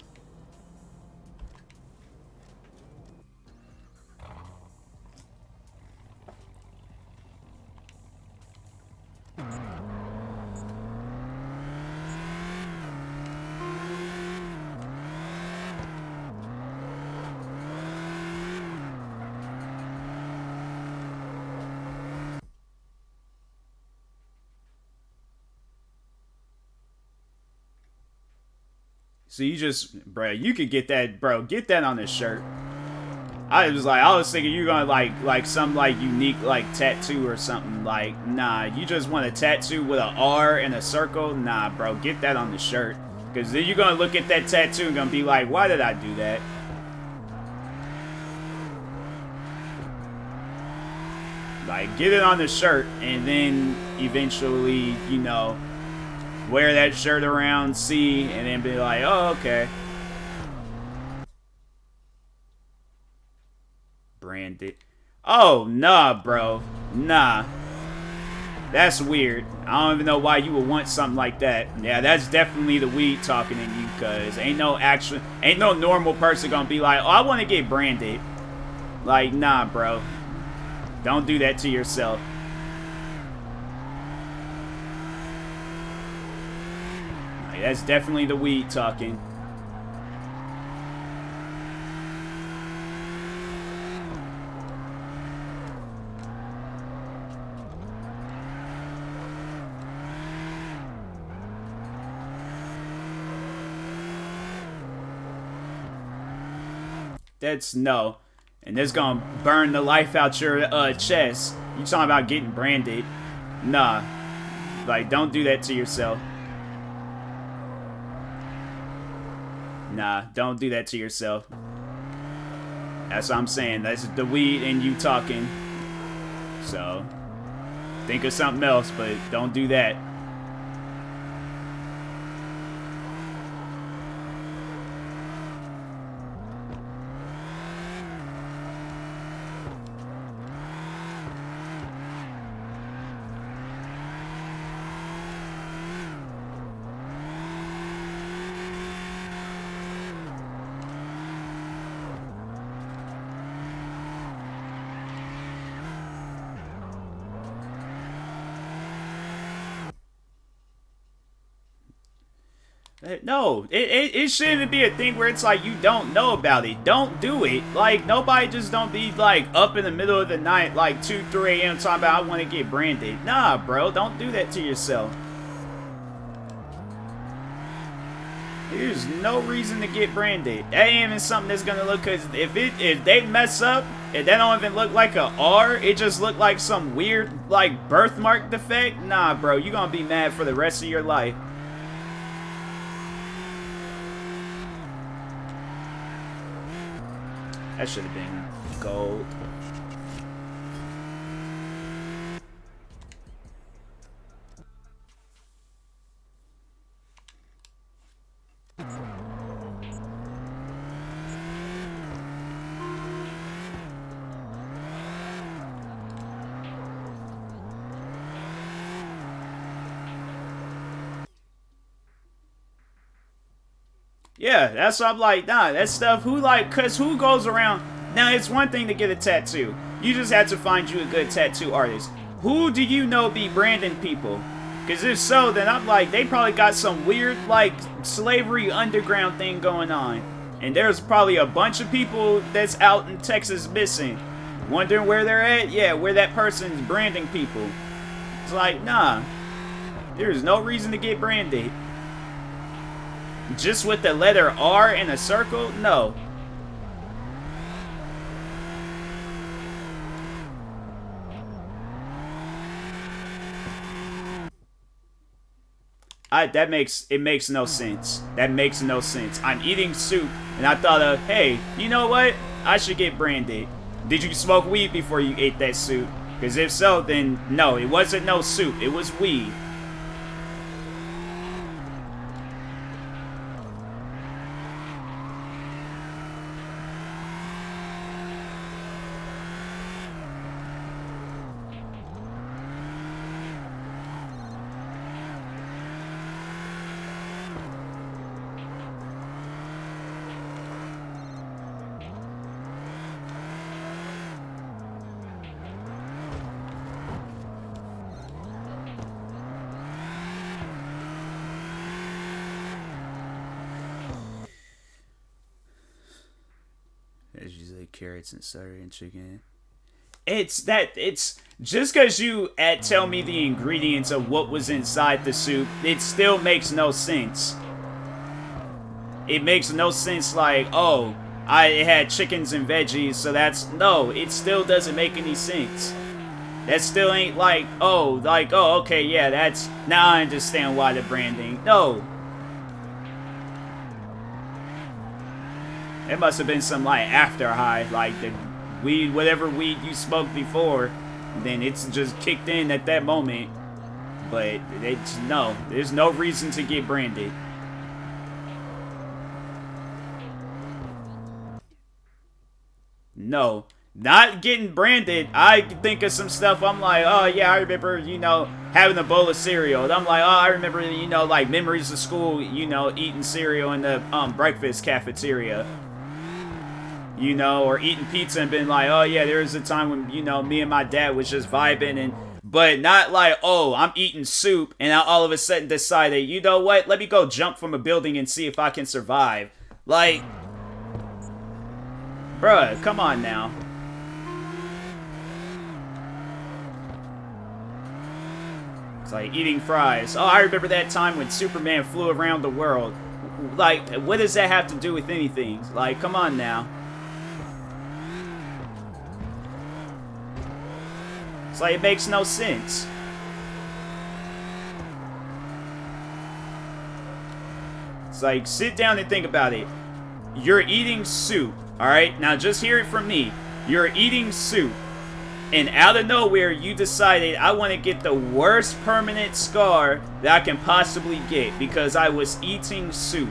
So you just, bro, you could get that, bro, get that on this shirt. I was thinking you gonna like some like unique like tattoo or something. Like, nah, you just want a tattoo with an R and a circle. Nah, bro, get that on the shirt. Cause then you're gonna look at that tattoo and gonna be like, why did I do that? Like, get it on the shirt and then eventually, you know, wear that shirt around, see, and then be like, oh, okay. Branded. Oh, nah, bro. Nah. That's weird. I don't even know why you would want something like that. Yeah, that's definitely the weed talking in you, cuz ain't no normal person gonna be like, oh, I want to get branded. Like, nah, bro. Don't do that to yourself. Like, that's definitely the weed talking. That's no. And that's gonna burn the life out your chest. You talking about getting branded? Nah. Like, don't do that to yourself. Nah, don't do that to yourself. That's what I'm saying. That's the weed and you talking. So, think of something else, but don't do that. No, it shouldn't be a thing where it's like you don't know about it. Don't do it. Like, nobody just don't be like up in the middle of the night, like 2, 3 a.m. talking about I want to get branded. Nah, bro, don't do that to yourself. There's no reason to get branded. That ain't even something that's gonna look, cause if they mess up, if that don't even look like a R, it just look like some weird like birthmark defect. Nah, bro, you gonna be mad for the rest of your life. That should have been gold. Yeah, that's what I'm like, nah, that stuff, cause who goes around, now it's one thing to get a tattoo. You just have to find you a good tattoo artist. Who do you know be branding people? Cause if so, then I'm like, they probably got some weird, like, slavery underground thing going on. And there's probably a bunch of people that's out in Texas missing. Wondering where they're at? Yeah, where that person's branding people. It's like, nah, there's no reason to get branded. Just with the letter R in a circle? No. It makes no sense. That makes no sense. I'm eating soup and I thought of, hey, you know what? I should get branded. Did you smoke weed before you ate that soup? Because if so, then no, it wasn't no soup. It was weed. As you say, carrots and celery and chicken. It's just because you tell me the ingredients of what was inside the soup, it still makes no sense. It makes no sense like, oh, it had chickens and veggies, so no, it still doesn't make any sense. That still ain't like, oh, okay, yeah, now I understand why the branding. No. It must have been some, like, after high, like, the weed, whatever weed you smoked before, then it's just kicked in at that moment. But, no, there's no reason to get branded. No. Not getting branded, I think of some stuff, I'm like, oh, yeah, I remember, having a bowl of cereal. And I'm like, oh, I remember, like, memories of school, eating cereal in the, breakfast cafeteria. Or eating pizza and been like, oh yeah, there was a time when, me and my dad was just vibing, but not like, oh, I'm eating soup and I all of a sudden decided, you know what, let me go jump from a building and see if I can survive. Like, bruh, come on now. It's like eating fries. Oh, I remember that time when Superman flew around the world. Like, what does that have to do with anything? Like, come on now. It's like, it makes no sense. It's like, sit down and think about it. You're eating soup, alright? Now just hear it from me. You're eating soup, and out of nowhere, you decided, I want to get the worst permanent scar that I can possibly get because I was eating soup.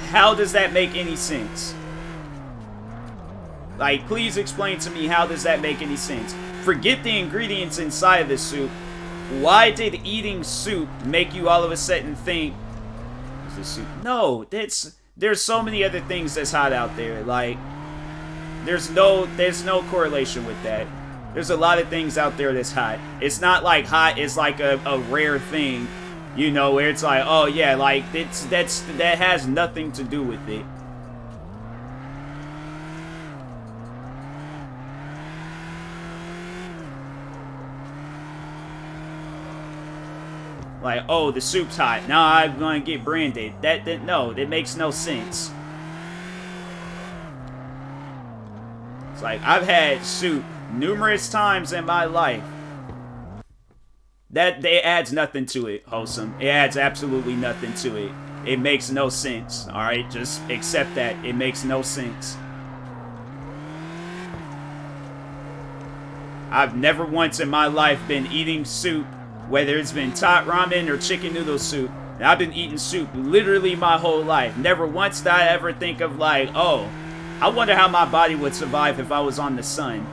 How does that make any sense? Like, please explain to me, how does that make any sense? Forget the ingredients inside of the soup. Why did eating soup make you all of a sudden think, is this soup? No, there's so many other things that's hot out there. Like, there's no correlation with that. There's a lot of things out there that's hot. It's not like hot is like a rare thing, you know, where it's like, oh yeah, like that has nothing to do with it. Like, oh, the soup's hot. Now I'm gonna get branded. No, that makes no sense. It's like, I've had soup numerous times in my life. That adds nothing to it, Wholesome. It adds absolutely nothing to it. It makes no sense. Alright, just accept that. It makes no sense. I've never once in my life been eating soup, whether it's been hot ramen or chicken noodle soup. And I've been eating soup literally my whole life. Never once did I ever think of like, oh, I wonder how my body would survive if I was on the sun.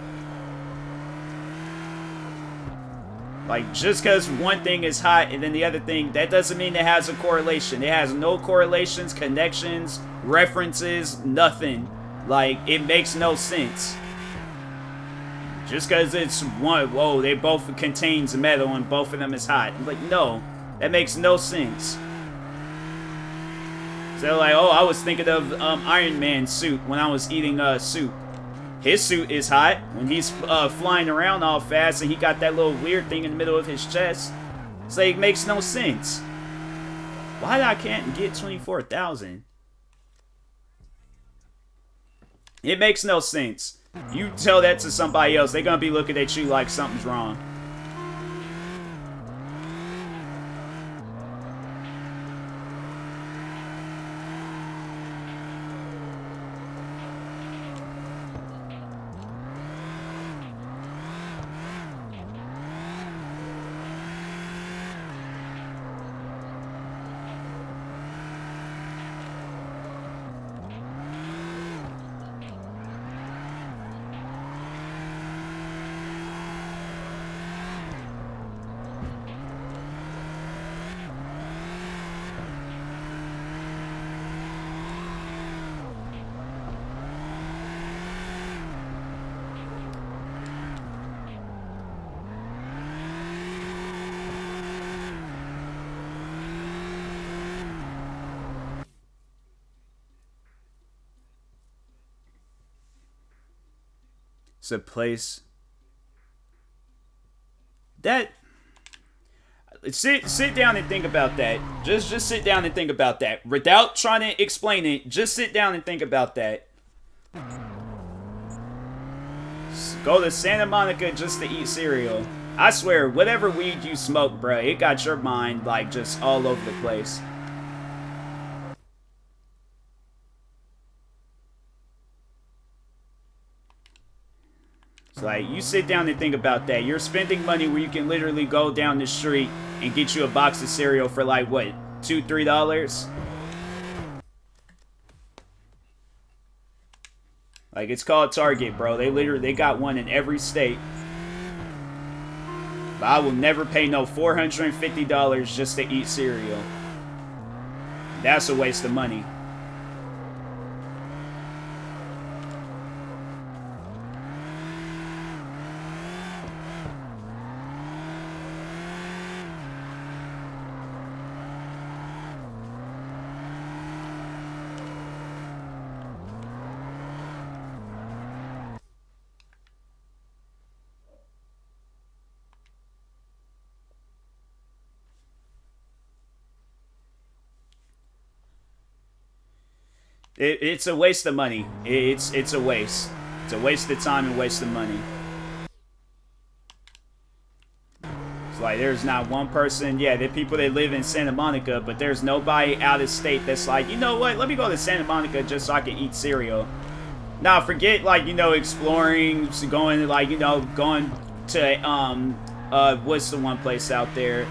Like, just because one thing is hot and then the other thing, that doesn't mean it has a correlation. It has no correlations, connections, references, nothing. Like, it makes no sense. Just because it's one, whoa, they both contains metal and both of them is hot. I'm like, no, that makes no sense. So like, oh, I was thinking of Iron Man's suit when I was eating soup. His suit is hot when he's flying around all fast and he got that little weird thing in the middle of his chest. It's like, it makes no sense. Why I can't get 24,000? It makes no sense. You tell that to somebody else, they're gonna be looking at you like something's wrong. It's a place that sit down and think about that. Just sit down and think about that without trying to explain it. Just sit down and think about that. Go to Santa Monica just to eat cereal. I swear, whatever weed you smoke, bruh, it got your mind like just all over the place. It's like, you sit down and think about that. You're spending money where you can literally go down the street and get you a box of cereal for like, what, $2, $3? Like, it's called Target, bro. They got one in every state. But I will never pay no $450 just to eat cereal. That's a waste of money. It's a waste of money. It's a waste. It's a waste of time and waste of money. It's like there's not one person, yeah, there are people that live in Santa Monica, but there's nobody out of state that's like, you know what, let me go to Santa Monica just so I can eat cereal. Now, forget, like, you know, exploring, going to, like, you know, going to, what's the one place out there?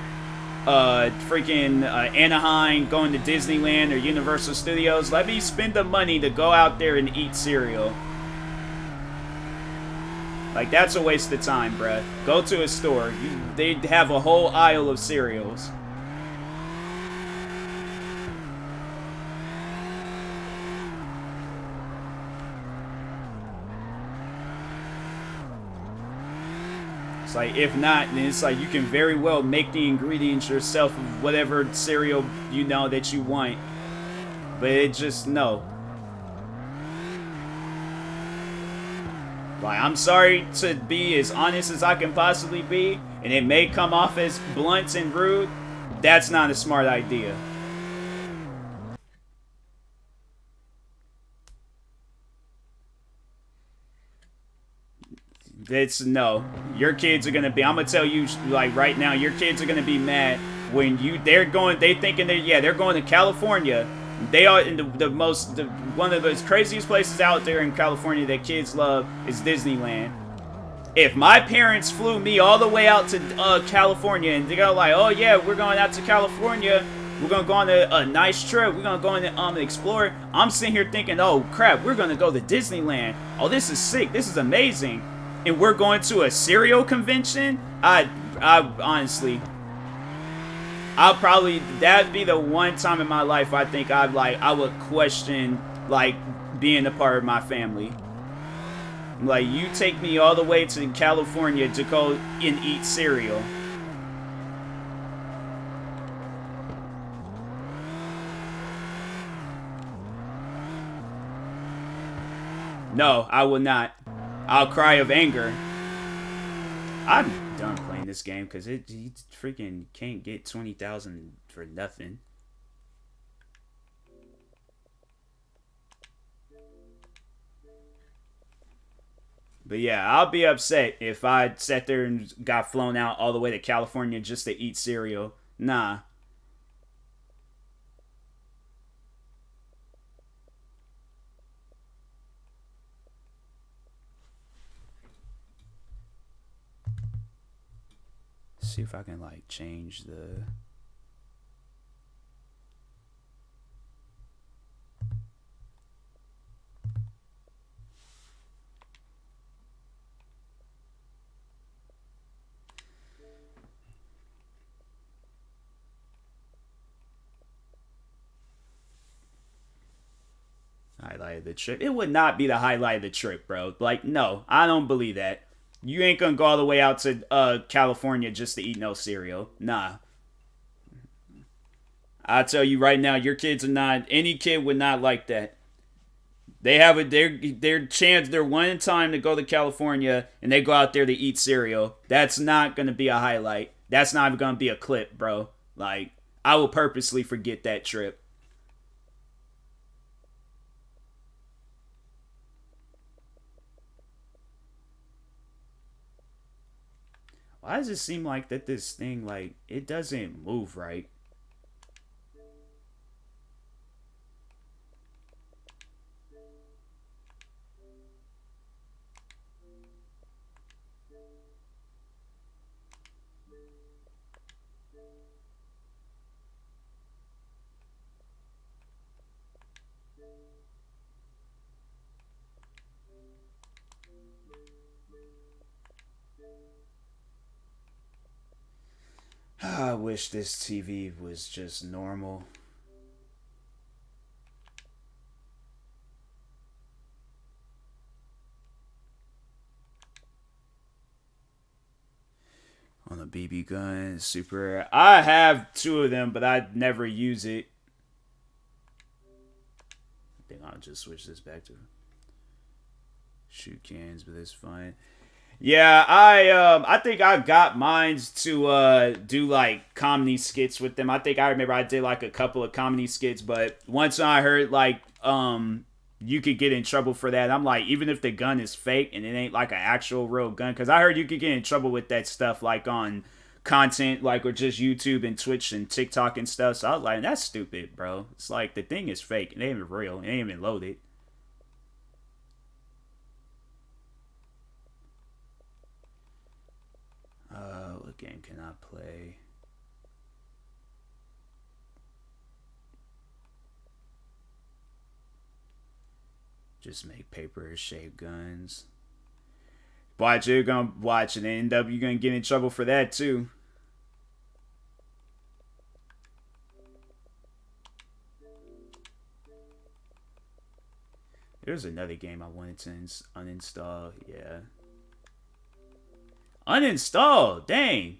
Freaking Anaheim, going to Disneyland or Universal Studios. Let me spend the money to go out there and eat cereal. Like, that's a waste of time, bruh. Go to a store. They have a whole aisle of cereals. It's like, if not, then it's like you can very well make the ingredients yourself of whatever cereal, you know, that you want. But it just, no. Like, I'm sorry to be as honest as I can possibly be, and it may come off as blunt and rude. That's not a smart idea. It's no. Your kids are gonna be. I'm gonna tell you, like, right now, your kids are gonna be mad when they're thinking they're going to California. They are in one of the craziest places out there in California that kids love is Disneyland. If my parents flew me all the way out to California and they go like, oh yeah, we're going out to California, we're gonna go on a nice trip, we're gonna go and explore. I'm sitting here thinking, oh crap, we're gonna go to Disneyland. Oh, this is sick. This is amazing. And we're going to a cereal convention. I honestly, that'd be the one time in my life I think I would question, like, being a part of my family. Like, you take me all the way to California to go and eat cereal. No, I will not. I'll cry of anger. I'm done playing this game because he freaking can't get 20,000 for nothing. But yeah, I'll be upset if I sat there and got flown out all the way to California just to eat cereal. Nah. See if I can, like, change the... Highlight of the trip. It would not be the highlight of the trip, bro. Like, no, I don't believe that. You ain't gonna go all the way out to California just to eat no cereal. Nah. I tell you right now, your kids are not. Any kid would not like that. They have their chance. Their one time to go to California, and they go out there to eat cereal. That's not gonna be a highlight. That's not even gonna be a clip, bro. Like, I will purposely forget that trip. Why does it seem like that this thing, like, it doesn't move right? I wish this TV was just normal. On a BB gun, super. I have two of them, but I never use it. I think I'll just switch this back to shoot cans, but it's fine. Yeah, I think I got mines to do like comedy skits with them. I think I remember I did like a couple of comedy skits, but once I heard like you could get in trouble for that, I'm like, even if the gun is fake and it ain't like an actual real gun, because I heard you could get in trouble with that stuff like on content like or just YouTube and Twitch and TikTok and stuff. So I was like, that's stupid, bro. It's like the thing is fake. It ain't even real. It ain't even loaded. What game can I play? Just make paper shaped guns. Watch, you're gonna watch and end up you're gonna get in trouble for that too. There's another game I wanted to uninstall. Yeah. Uninstall! Dang!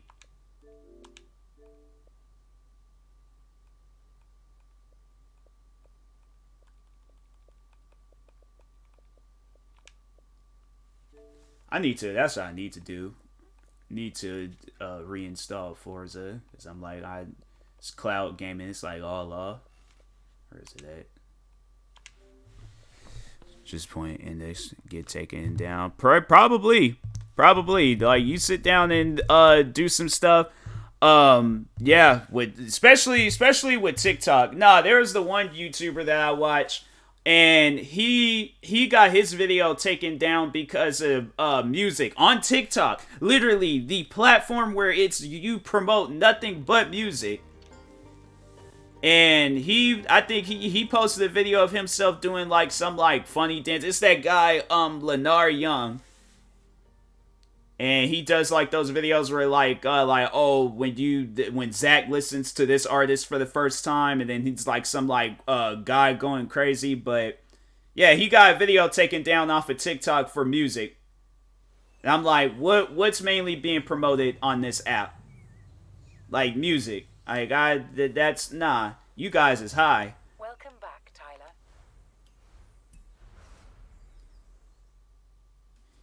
That's what I need to do. Need to reinstall Forza. Because I'm like, it's cloud gaming. It's like all off. Where is it at? Just point index get taken down. Probably. Like you sit down and do some stuff. Yeah, with especially with TikTok. Nah, there's the one YouTuber that I watch, and he got his video taken down because of music on TikTok. Literally the platform where it's you promote nothing but music. And I think he posted a video of himself doing like some like funny dance. It's that guy Lenar Young. And he does like those videos where like oh when Zach listens to this artist for the first time, and then he's like some like guy going crazy. But yeah, he got a video taken down off of TikTok for music. And I'm like, what's mainly being promoted on this app? Like music. That's nah. You guys is high. Welcome back, Tyler.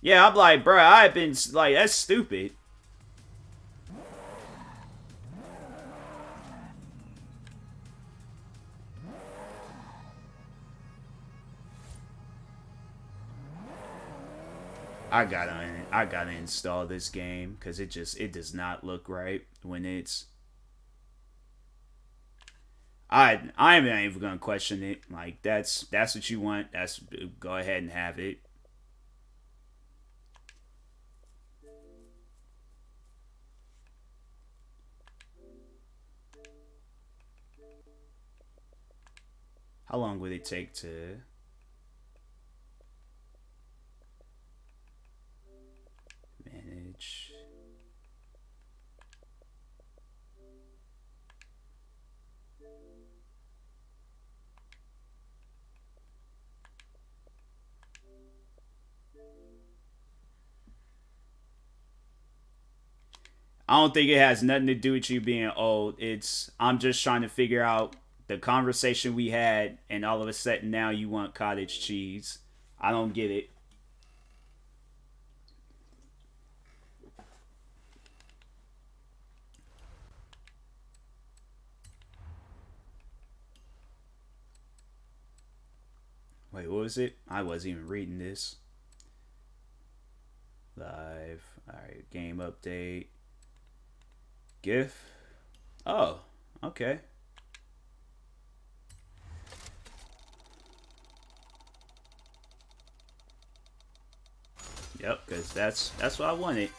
Yeah, I'm like, bruh, I've been like, that's stupid. I gotta install this game because it does not look right when it's. I'm not even gonna question it. Like that's what you want. Go ahead and have it. How long would it take to manage? I don't think it has nothing to do with you being old. I'm just trying to figure out the conversation we had, and all of a sudden now you want cottage cheese. I don't get it. Wait, what was it? I wasn't even reading this. Live. Alright, game update. GIF. Oh, okay. Yep, because that's what I wanted.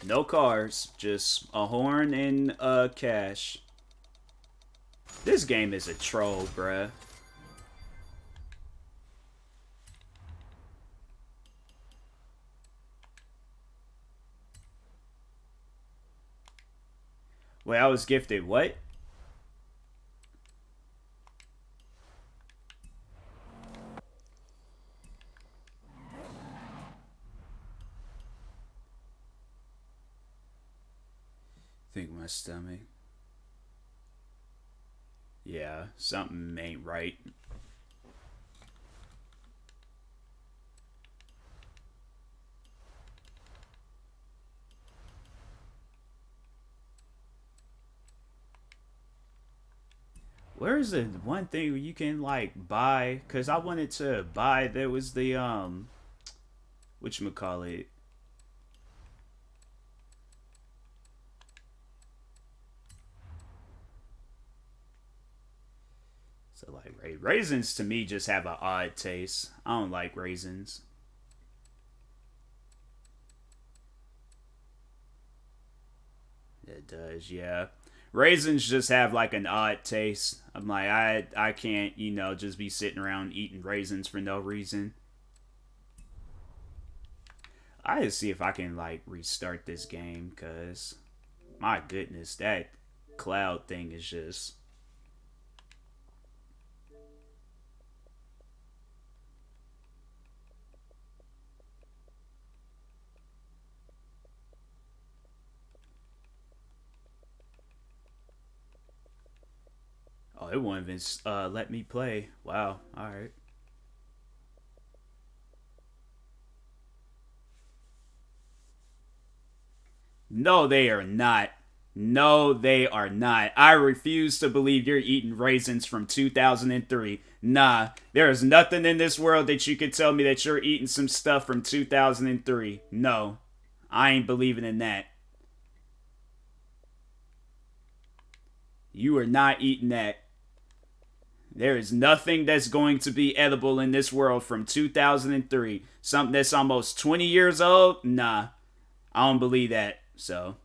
No cars, just a horn and cash. This game is a troll, bruh. Wait, I was gifted what? Think my stomach. Yeah, something ain't right. Where is the one thing where you can like buy? Cause I wanted to buy. There was the whatchamacallit. So like raisins to me just have an odd taste. I don't like raisins. It does, yeah. Raisins just have like an odd taste. I'm like I can't, just be sitting around eating raisins for no reason. I just see if I can like restart this game cuz my goodness, that cloud thing is just oh, it won't even let me play. Wow. All right. No, they are not. No, they are not. I refuse to believe you're eating raisins from 2003. Nah, there is nothing in this world that you could tell me that you're eating some stuff from 2003. No, I ain't believing in that. You are not eating that. There is nothing that's going to be edible in this world from 2003. Something that's almost 20 years old? Nah, I don't believe that. So,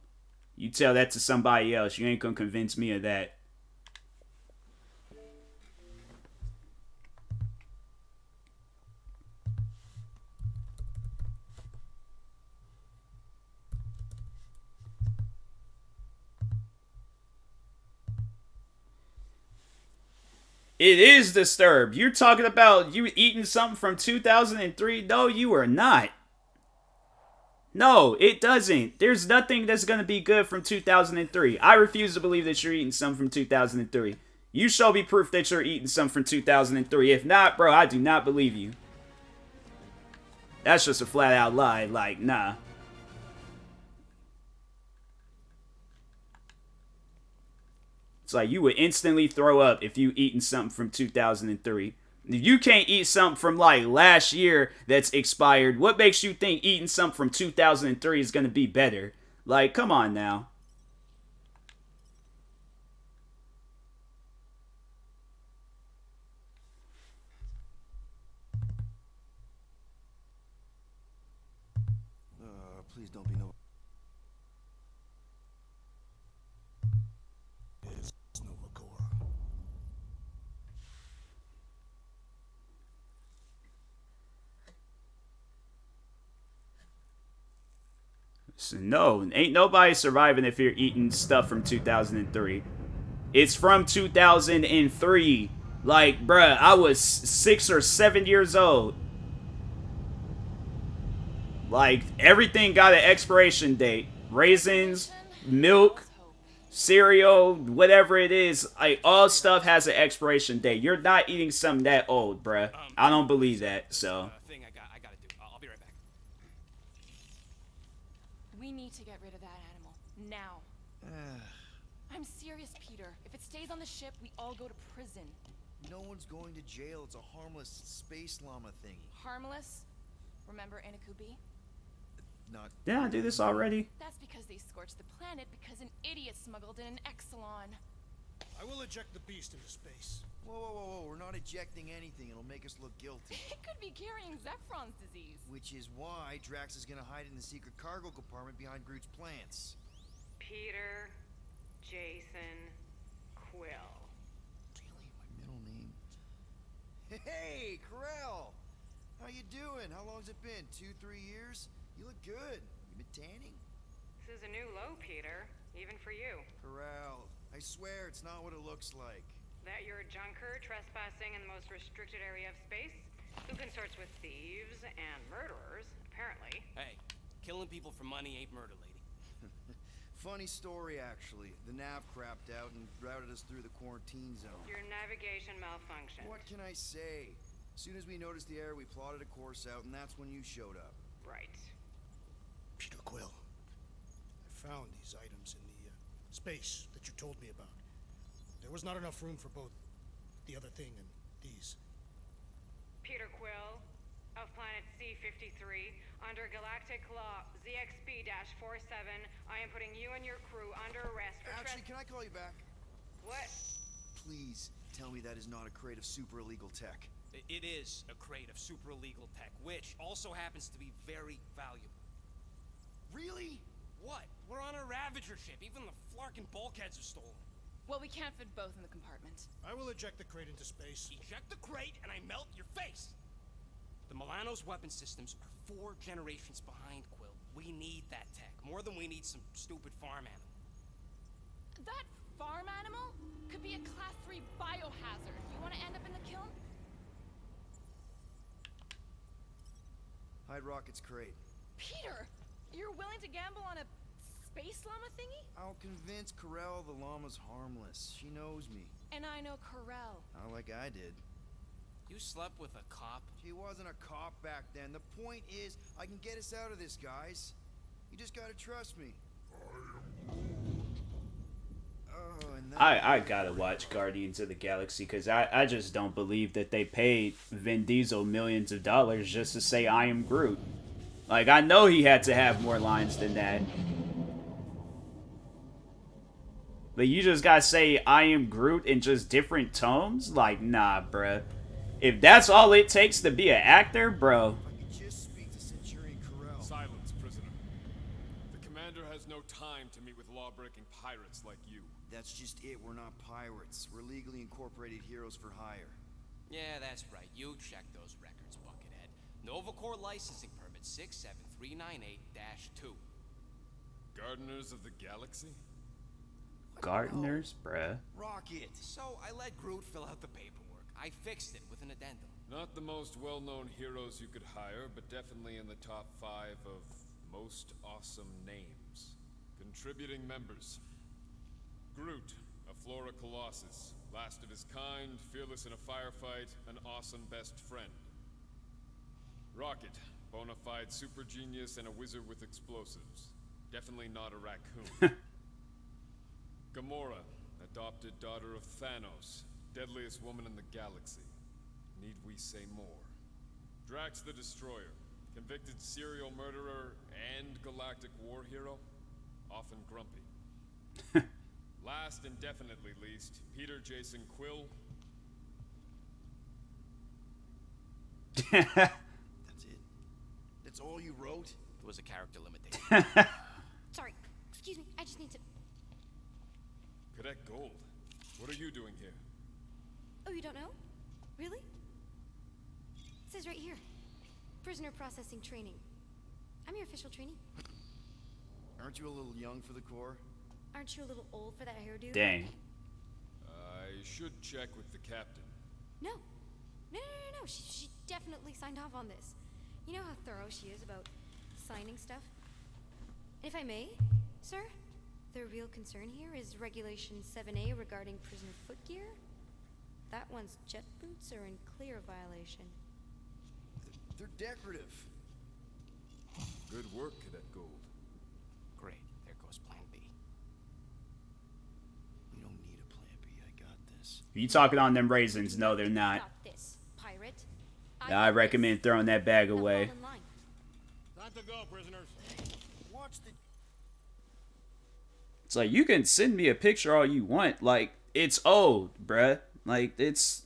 you tell that to somebody else. You ain't gonna convince me of that. It is disturbed. You're talking about you eating something from 2003? No, you are not. No, it doesn't. There's nothing that's going to be good from 2003. I refuse to believe that you're eating something from 2003. You show me proof that you're eating something from 2003. If not, bro, I do not believe you. That's just a flat out lie. Like, nah. It's like you would instantly throw up if you eating something from 2003. If you can't eat something from like last year that's expired, what makes you think eating something from 2003 is going to be better? Like, come on now. Please don't be no. It's Novacora. So no, ain't nobody surviving if you're eating stuff from 2003. It's from 2003. Like, bruh, I was 6 or 7 years old. Like, everything got an expiration date. Raisins, milk, cereal, whatever it is. Like, all stuff has an expiration date. You're not eating something that old, bruh. I don't believe that, so. Thing I gotta do. I'll be right back. We need to get rid of that animal. Now. I'm serious, Peter. If it stays on the ship, we all go to prison. No one's going to jail. It's a harmless space llama thingy. Harmless? Remember Inakubi? Not. Didn't I do this already? That's because they scorched the planet because an idiot smuggled in an Exelon. I will eject the beast into space. Whoa. We're not ejecting anything. It'll make us look guilty. It could be carrying Zephron's disease. Which is why Drax is gonna hide in the secret cargo compartment behind Groot's plants. Peter, Jason, Quill. Really? My middle name? Hey, Corell! How you doing? How long's it been? 2-3 years? You look good. You been tanning? This is a new low, Peter. Even for you. Corell, I swear it's not what it looks like. That you're a junker trespassing in the most restricted area of space, who consorts with thieves and murderers, apparently. Hey, killing people for money ain't murder, lady. Funny story, actually. The nav crapped out and routed us through the quarantine zone. Your navigation malfunctioned. What can I say? As soon as we noticed the error, we plotted a course out, and that's when you showed up. Right. Peter Quill, I found these items in the space that you told me about. There was not enough room for both the other thing and these. Peter Quill, of planet C-53, under Galactic Law ZXB-47, I am putting you and your crew under arrest for Actually, can I call you back? What? please tell me that is not a crate of super illegal tech? It is a crate of super illegal tech, which also happens to be very valuable. Really? What? We're on a Ravager ship. Even the flarkin' bulkheads are stolen. Well, we can't fit both in the compartment. I will eject the crate into space. Eject the crate and I melt your face! The Milano's weapon systems are 4 generations behind, Quill. We need that tech, more than we need some stupid farm animal. That farm animal could be a Class 3 biohazard. You want to end up in the kiln? Hide Rocket's crate. Peter, you're willing to gamble on a space llama thingy? I'll convince Corell the llama's harmless. She knows me. And I know Corell. Not like I did. You slept with a cop? She wasn't a cop back then. The point is, I can get us out of this, guys. You just gotta trust me. Oh, and that I gotta watch Guardians of the Galaxy because I just don't believe that they paid Vin Diesel millions of dollars just to say I am Groot. Like, I know he had to have more lines than that. But you just gotta say I am Groot in just different tones? Like, nah, bruh. If that's all it takes to be an actor, bro. If I could just speak to Centurion Corell. Silence, prisoner. The commander has no time to meet with law-breaking pirates like you. That's just it. We're not pirates. We're legally incorporated heroes for hire. Yeah, that's right. You check those records, Buckethead. Novacore licensing permit 67398-2. Gardeners of the Galaxy? Gardeners, bruh. Rocket! So I let Groot fill out the paperwork. I fixed it with an addendum. Not the most well-known heroes you could hire, but definitely in the top 5 of most awesome names. Contributing members. Groot, a Flora Colossus. Last of his kind, fearless in a firefight, an awesome best friend. Rocket, bona fide super genius and a wizard with explosives. Definitely not a raccoon. Gamora, adopted daughter of Thanos, deadliest woman in the galaxy. Need we say more? Drax the Destroyer, convicted serial murderer and galactic war hero, often grumpy. Last and definitely least, Peter Jason Quill. That's it? That's all you wrote? There was a character limitation. Sorry, excuse me, I just need to... Cadet Gold, what are you doing here? Oh, you don't know? Really? It says right here. Prisoner processing training. I'm your official trainee. Aren't you a little young for the Corps? Aren't you a little old for that hairdo? Dang. I should check with the captain. No. No. She definitely signed off on this. You know how thorough she is about signing stuff? If I may, sir, the real concern here is Regulation 7A regarding prisoner footgear. That one's jet boots are in clear violation. They're decorative. Good work, Cadet Gold. Great. There goes Plan B. We don't need a plan B. I got this. You talking on them raisins? No, they're not. Got this, pirate. I recommend throwing that bag Now away. fall in line. Time to go, prisoners. Watch the... It's like, you can send me a picture all you want. Like, it's old, bruh. Like, it's...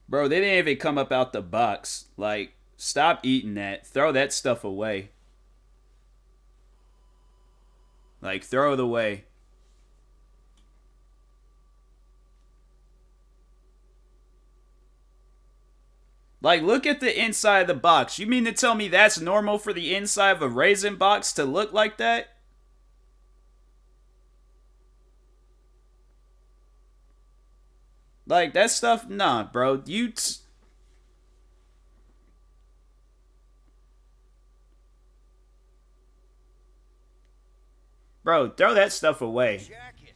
Bro, they didn't even come up out the box. Like, stop eating that. Throw that stuff away. Like, throw it away. Like, look at the inside of the box. You mean to tell me that's normal for the inside of a raisin box to look like that? Like, that stuff, nah, bro. Bro, throw that stuff away.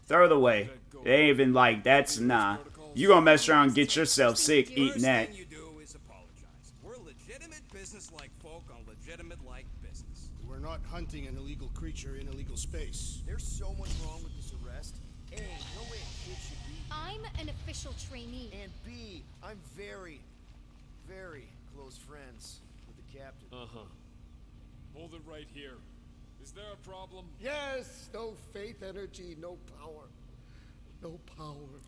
Throw it away. It ain't even like, that's, nah. You gonna mess around and get yourself sick eating that. First thing you do is apologize. We're legitimate business-like folk on legitimate-like business. We're not hunting an illegal creature in illegal space. There's so much wrong with this arrest. A, no way a kid should be. I'm an official trainee. And B, I'm very captain. Uh-huh. Hold it right here. Is there a problem? Yes, no faith energy, no power. No power.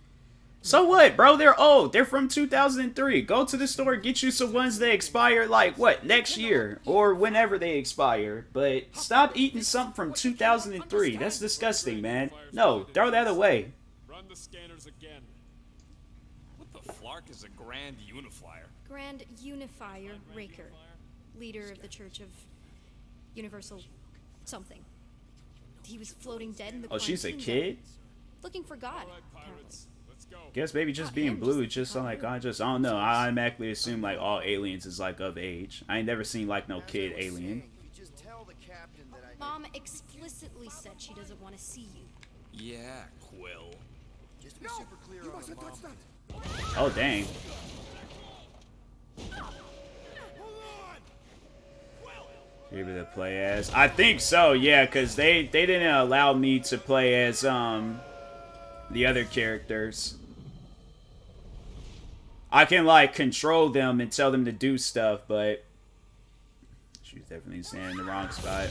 So what, bro? They're old. They're from 2003. Go to the store, get you some ones that expire like what, next year or whenever they expire. But stop eating something from 2003. That's disgusting, man. No, throw that away. Run the scanners again. What the flark is a Grand Unifier? Grand Unifier Raker, leader of the Church of Universal something. He was floating dead in the Oh, she's a quarantine kid? zone, looking for God. All right, apparently. pirates. Let's go. Guess maybe just being blue, just so like I don't know. I automatically assume like all aliens is like of age. I ain't never seen like no kid alien. If you just tell the captain that I Mom explicitly said she doesn't want to see you. Yeah, Quill. just to be super clear on it, Mom. Oh dang. Able to play as? I think so, yeah, because they didn't allow me to play as the other characters. I can like control them and tell them to do stuff, but she was definitely standing in the wrong spot.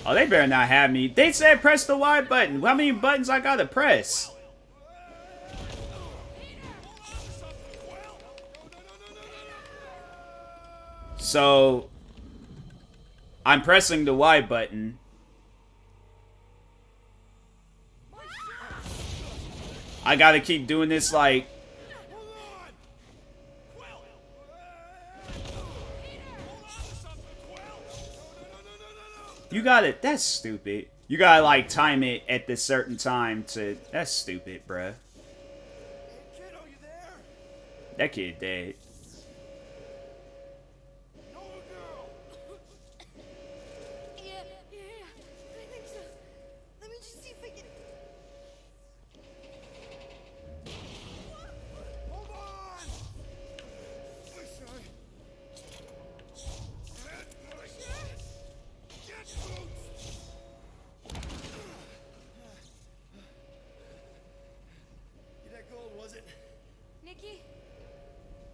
Oh, they better not have me. They said press the Y button. How many buttons I gotta press? So I'm pressing the Y button. I gotta keep doing this like... You gotta... That's stupid. You gotta like time it at this certain time to... That's stupid, bruh. Kiddo, you there? That kid dead. Nova girl. Yeah, I think so. Let me just see if I can. Hold on. I'm sorry. Get boots. You that gold, was it? Nikki?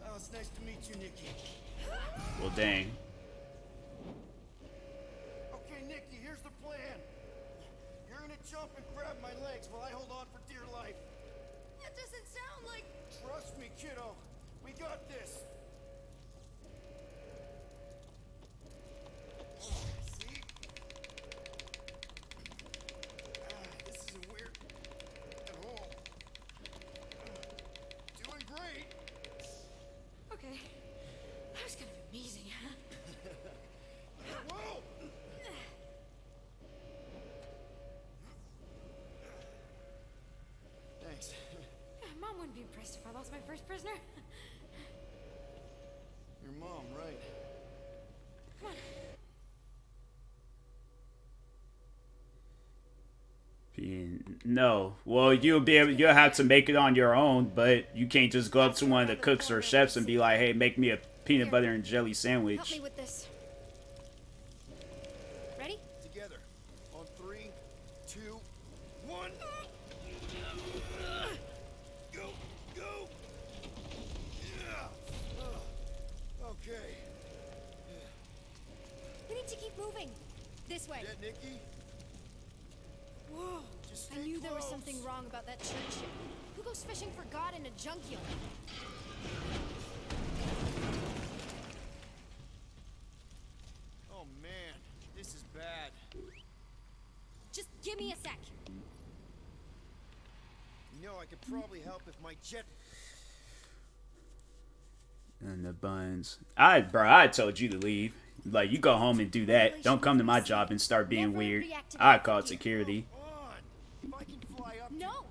Oh, it's nice to meet you, Nikki. Well, dang. Okay, Nikki, here's the plan. You're gonna jump and grab my legs while I hold on for dear life. That doesn't sound like. Trust me, kiddo. We got this. See? This isn't weird at all. Doing great. Okay. That was kind of amazing, huh? Whoa! Thanks. Yeah, Mom wouldn't be impressed if I lost my first prisoner. Your mom, right? Come on. No. Well, you'll have to make it on your own, but you can't just go up to one of the cooks or chefs and be like, "Hey, make me a peanut butter and jelly Help sandwich." me with this. Ready? Together. On 3, 2, 1. Go, go. Yeah. Okay. We need to keep moving. This way. Yeah, Nikki. Whoa. Just I stay knew there was close. something wrong about that church ship. Who goes fishing for God in a junkyard? Oh man, this is bad. Just give me a sec. You know, I could probably help if my jet. And the buns. I told you to leave. Like, you go home and do that. Don't come to my job and start being weird. I called security. On. If I can fly up. No!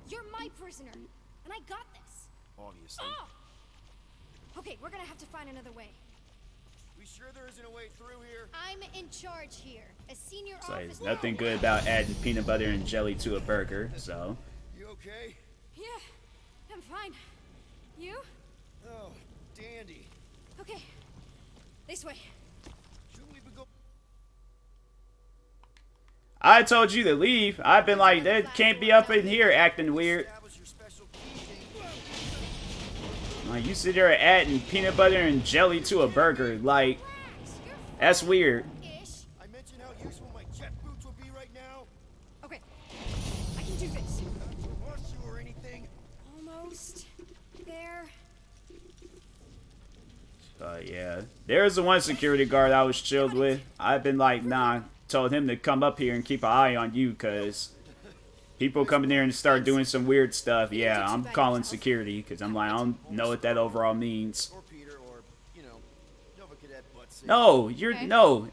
You're my prisoner. And I got this. Obviously. Oh! Okay, we're gonna have to find another way. We sure there isn't a way through here? I'm in charge here. As senior So officer. there's nothing good about adding peanut butter and jelly to a burger, so. You okay? Yeah, I'm fine. You? Oh, dandy. Okay. This way. Shouldn't we be go? I told you to leave. I've been like, they can't be up in here acting weird. Establish your special key. Like, you sit there adding peanut butter and jelly to a burger. Like, Relax, you're That's weird. Ish. I mentioned how useful my jet boots will be right now. Okay. I can do this. Not to rush you or anything. Almost. There. Yeah. There's the one security guard I was chilled with. I've been like, nah, told him to come up here and keep an eye on you, cause people come in there and start doing some weird stuff. Yeah, I'm calling security, cause I'm like, I don't know what that overall means. Or Peter, or, you know, Nova Cadet Buttsy. No, you're, no.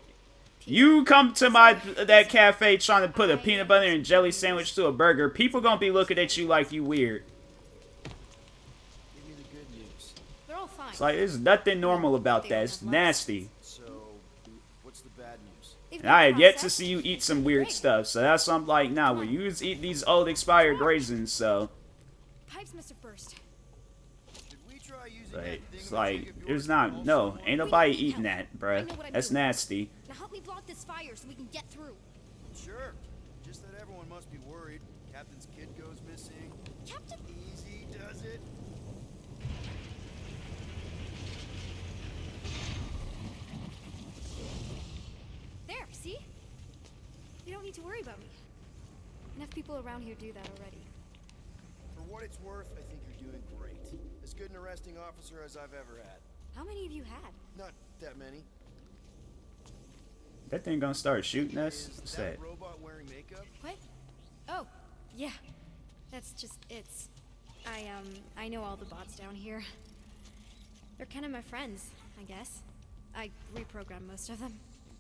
You come to that cafe trying to put a peanut butter and jelly sandwich to a burger, people gonna be looking at you like you weird. Give me the good news. They're all fine. It's like, there's nothing normal about that. It's nasty. So, what's the bad news? And I have yet to see you eat some weird stuff, so that's why I'm like, nah, well, you just eat these old expired raisins, so. Pipes must have burst. Did we try using Like, that thing it's on like, top of there's yours not, also no, on- ain't nobody eating that, bruh. That's nasty. Now help me block this fire so we can get through. Sure. Just that everyone must be worried. Captain's kid goes missing. Captain. Easy does it. There, see? You don't need to worry about me. Enough people around here do that already. For what it's worth, I think you're doing great. As good an arresting officer as I've ever had. How many have you had? Not that many. That thing gonna start shooting us? Is What's that that? robot wearing makeup? What? Oh, yeah. That's just, it's... I know all the bots down here. They're kind of my friends, I guess. I reprogrammed most of them.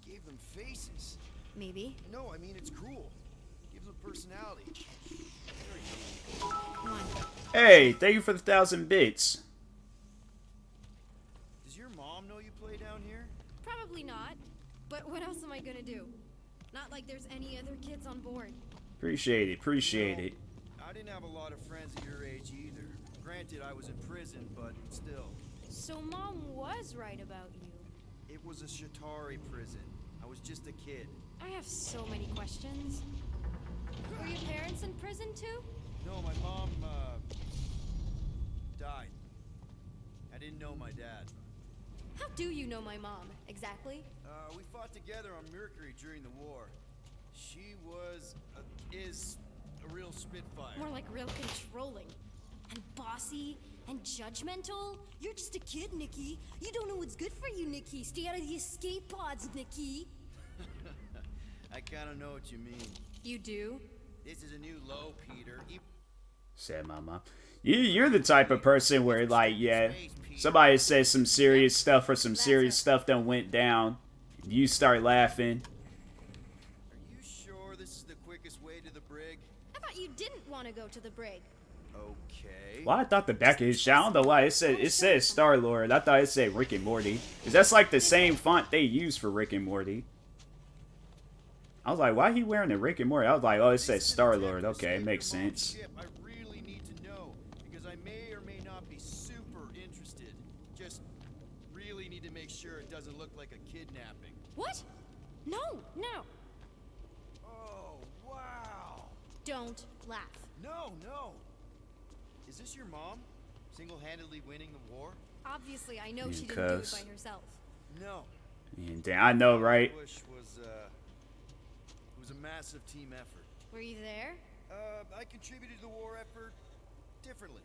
You gave them faces. Maybe. No, I mean it's cool. Gives them personality. Come on. Hey, thank you for the 1,000 bits. Does your mom know you play down here? Probably not. But what else am I gonna do? Not like there's any other kids on board. Appreciate it, appreciate it. I didn't have a lot of friends at your age either. Granted, I was in prison, but still. So Mom was right about you. It was a Shatari prison. I was just a kid. I have so many questions. Were your parents in prison too? No, my mom, died. I didn't know my dad. How do you know my mom, exactly? We fought together on Mercury during the war. She is a real spitfire. More like real controlling. And bossy and judgmental. You're just a kid, Nikki. You don't know what's good for you, Nikki. Stay out of the escape pods, Nikki. I kind of know what you mean. You do? This is a new low, Peter. Said my mom. You're the type of person where, like, yeah, somebody says some serious stuff or some serious stuff that went down. You start laughing. Are you sure this is the quickest way to the brig? I thought you didn't want to go to the brig. Okay. Well, I thought the back of his shot, I don't know why it says Star-Lord. I thought it said Rick and Morty. Because that's like the same font they use for Rick and Morty. I was like, why he wearing the Rick and Morty? I was like, oh, it says Star-Lord. Okay, it makes sense. I really need to know, because I may or may not be super interested. Just really need to make sure it doesn't look like a kidnapping. What? No, no. Oh, wow. Don't laugh. No, no. Is this your mom? Single-handedly winning the war? Obviously, I know Yeah, she didn't do it cuz. by herself. No. And damn, I know, right? Bush was, it was a massive team effort. Were you there? I contributed to the war effort differently.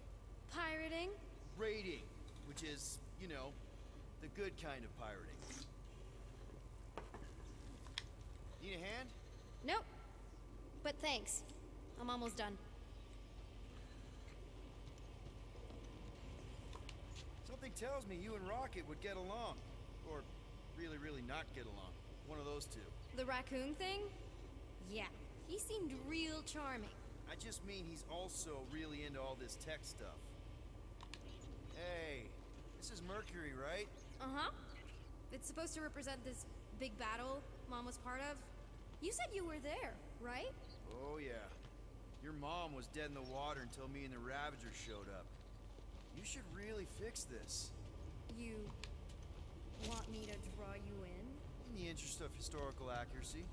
Pirating? Raiding, which is, you know, the good kind of pirating. Need a hand? Nope. But thanks. I'm almost done. Something tells me you and Rocket would get along. Or really, really not get along. One of those two. The raccoon thing? Yeah. He seemed real charming. I just mean he's also really into all this tech stuff. Hey, this is Mercury, right? Uh-huh. It's supposed to represent this big battle Mom was part of. You said you were there, right? Oh, yeah. Your mom was dead in the water until me and the Ravagers showed up. You should really fix this. You want me to draw you in? In the interest of historical accuracy.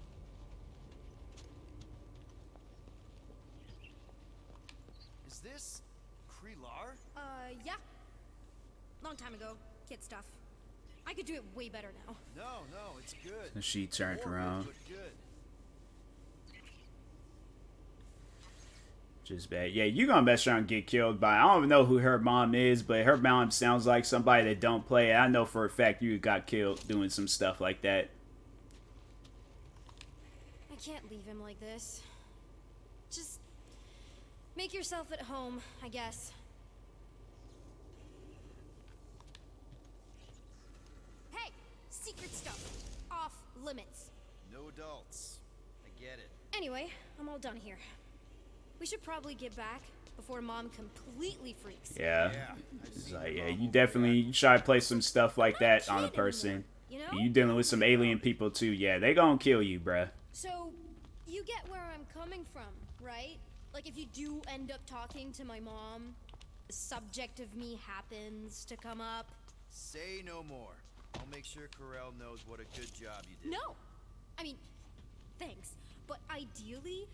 Is this Krelar? Yeah. Long time ago. Kid stuff. I could do it way better now. No, it's good. And she turned More around. good, but good. Just bad. Yeah, you gonna mess around and get killed by. I don't even know who her mom is, but her mom sounds like somebody that don't play. I know for a fact you got killed doing some stuff like that. I can't leave him like this. Just make yourself at home, I guess. Hey, secret stuff. Off limits. No adults. I get it. Anyway, I'm all done here. We should probably get back before Mom completely freaks. Yeah. I've It's seen like, yeah, Mom you hold definitely back. try to play some stuff like that on a Kid person. anymore, you know? You dealing with some alien people too. Yeah, they gonna kill you, bruh. So, you get where I'm coming from, right? Like, if you do end up talking to my mom, the subject of me happens to come up. Say no more. I'll make sure Carell knows what a good job you did. No! I mean, thanks. But ideally,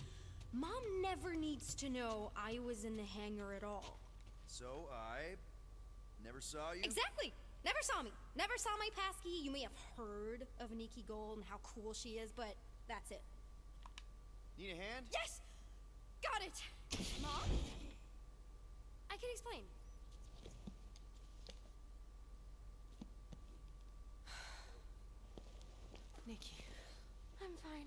Mom never needs to know I was in the hangar at all. So I never saw you? Exactly! Never saw me. Never saw my passkey. You may have heard of Nikki Gold and how cool she is, but that's it. Need a hand? Yes! Got it! Mom? I can explain. Nikki. I'm fine.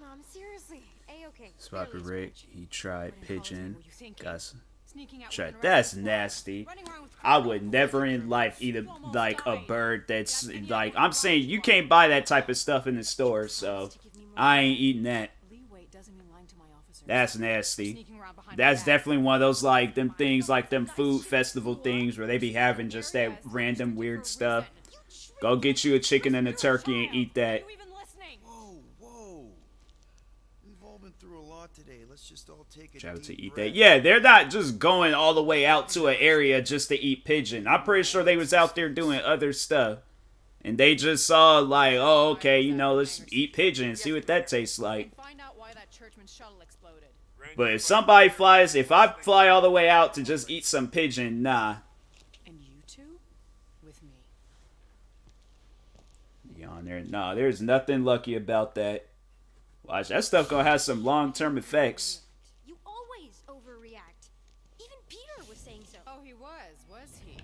Mom, seriously. A-okay. Sloppy Rick, he tried pigeon. Gus. Sneaking out Tried. with an That's erratic nasty. running around with I criminals. would never in life eat a almost like a died. bird that's That's like. any I'm saying you can't buy that type of stuff in the store, so I ain't eating that. Leeway doesn't mean lying to my officers. That's nasty. Sneaking around behind That's my back. definitely one of those like them things like them food festival things where they be having just that random weird stuff. Go get you a chicken and a turkey and eat that. Are you even listening? Whoa. We've all been through a lot today. Let's just all take a Try to deep eat breath. that. Yeah, they're not just going all the way out to an area just to eat pigeon. I'm pretty sure they was out there doing other stuff. And they just saw like, oh, okay, you know, let's eat pigeon and see what that tastes like. And find out why that churchman's shuttle exploded. But if somebody flies, if I fly all the way out to just eat some pigeon, nah. And you two? With me. Beyond there, nah, there's nothing lucky about that. Watch, that stuff gonna have some long-term effects. You always overreact. Even Peter was saying so. Oh, he was he?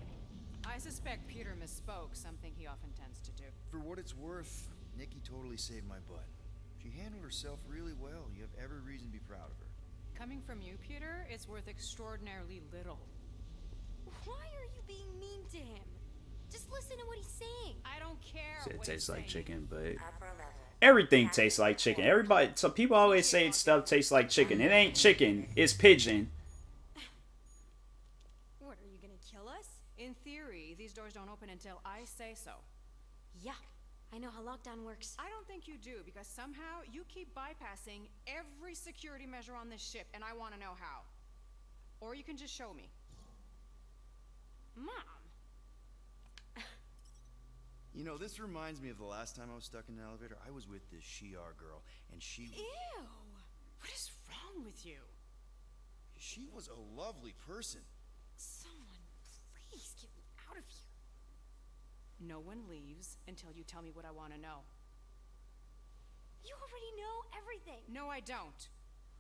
I suspect Peter misspoke, something he often tends to do. For what it's worth, Nikki totally saved my butt. She handled herself really well. You have every reason to be proud of her. Coming from you, Peter, it's worth extraordinarily little. Why are you being mean to him? Just listen to what he's saying. I don't care. It what tastes he's like saying. chicken, but everything tastes like chicken. Everybody, so people always say stuff tastes like chicken. It ain't chicken. It's pigeon. What, are you gonna kill us? In theory, these doors don't open until I say so. Yeah, I know how lockdown works. I don't think you do, because somehow you keep bypassing every security measure on this ship, and I want to know how. Or you can just show me. Mom! You know, this reminds me of the last time I was stuck in an elevator. I was with this Shi'ar girl, and she Ew! What is wrong with you? was a lovely person. Someone, please get me out of here. No one leaves until you tell me what I want to know. You already know everything. No, I don't.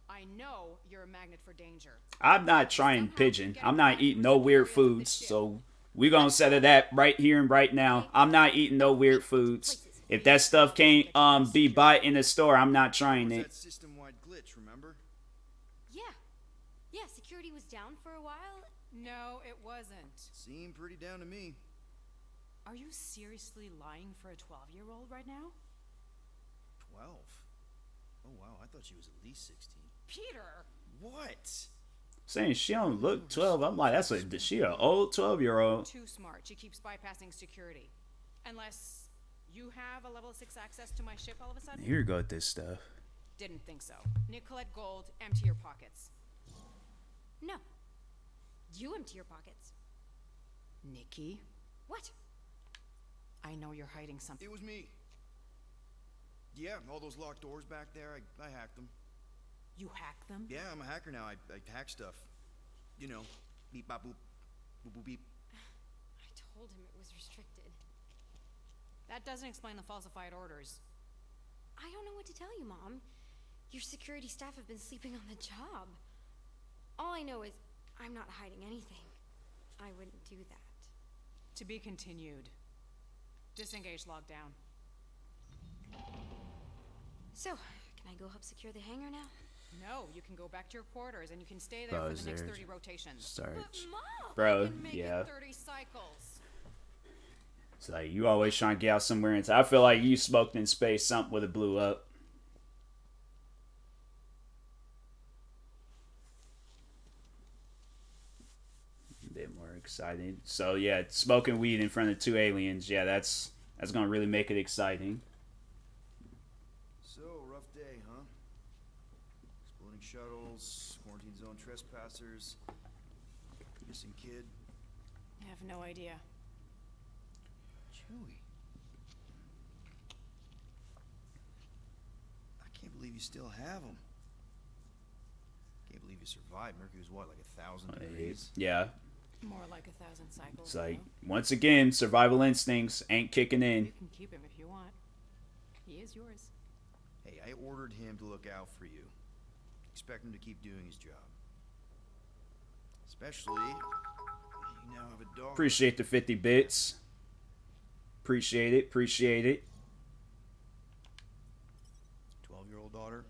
I know you're a magnet for danger. I'm not trying pigeon. I'm not eating no weird foods. So we gonna settle that right here and right now. I'm not eating no weird foods. If that stuff can't be bought in the store, I'm not trying Was it. that system-wide glitch, remember? Yeah, security was down for a while. No, it wasn't. Seemed pretty down to me. Are you seriously lying for a 12-year-old right now? 12? Oh, wow, I thought she was at least 16. Peter! What? Saying she don't look 12. I'm like, she an old 12-year-old. Too smart. She keeps bypassing security. Unless you have a level 6 access to my ship all of a sudden? Here we go with this stuff. Didn't think so. Nicolette Gold, empty your pockets. No. You empty your pockets. Nikki, What? I know you're hiding something. It was me. Yeah, all those locked doors back there, I hacked them. You hacked them? Yeah, I'm a hacker now. I hack stuff. You know, beep, bop, boop, boop, boop, beep. I told him it was restricted. That doesn't explain the falsified orders. I don't know what to tell you, Mom. Your security staff have been sleeping on the job. All I know is I'm not hiding anything. I wouldn't do that. To be continued. Disengage lockdown. So, can I go help secure the hangar now? No, you can go back to your quarters and you can stay there for the next 30 rotations. Start. But Mom! Bro, I can make yeah. it 30 cycles. It's like you always trying to get out somewhere. And I feel like you smoked in space something would have blew up. A bit more exciting. So yeah, smoking weed in front of 2 aliens. Yeah, that's gonna really make it exciting. So, rough day, huh? Exploding shuttles, quarantine zone trespassers, missing kid. I have no idea. Chewie. I can't believe you still have him. Can't believe you survived. Mercury was what, like 1,000 degrees? Yeah. More like 1,000 cycles. It's like, though. once again, survival instincts ain't kicking in. You can keep him if you want. He is yours. Hey, I ordered him to look out for you. Expect him to keep doing his job. Especially, you now have a dog. Appreciate the 50 bits. Appreciate it. Appreciate it. 12-year-old daughter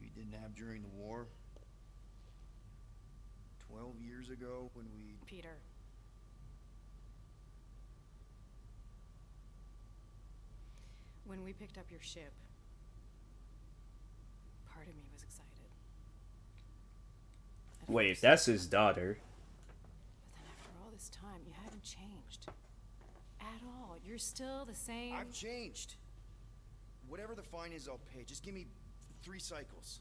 you didn't have during the war. 12 years ago when we... Peter. When we picked up your ship, part of me was excited. At Wait, first. that's his daughter. But then after all this time, you haven't changed. At all. You're still the same. I've changed. Whatever the fine is, I'll pay. Just give me 3 cycles.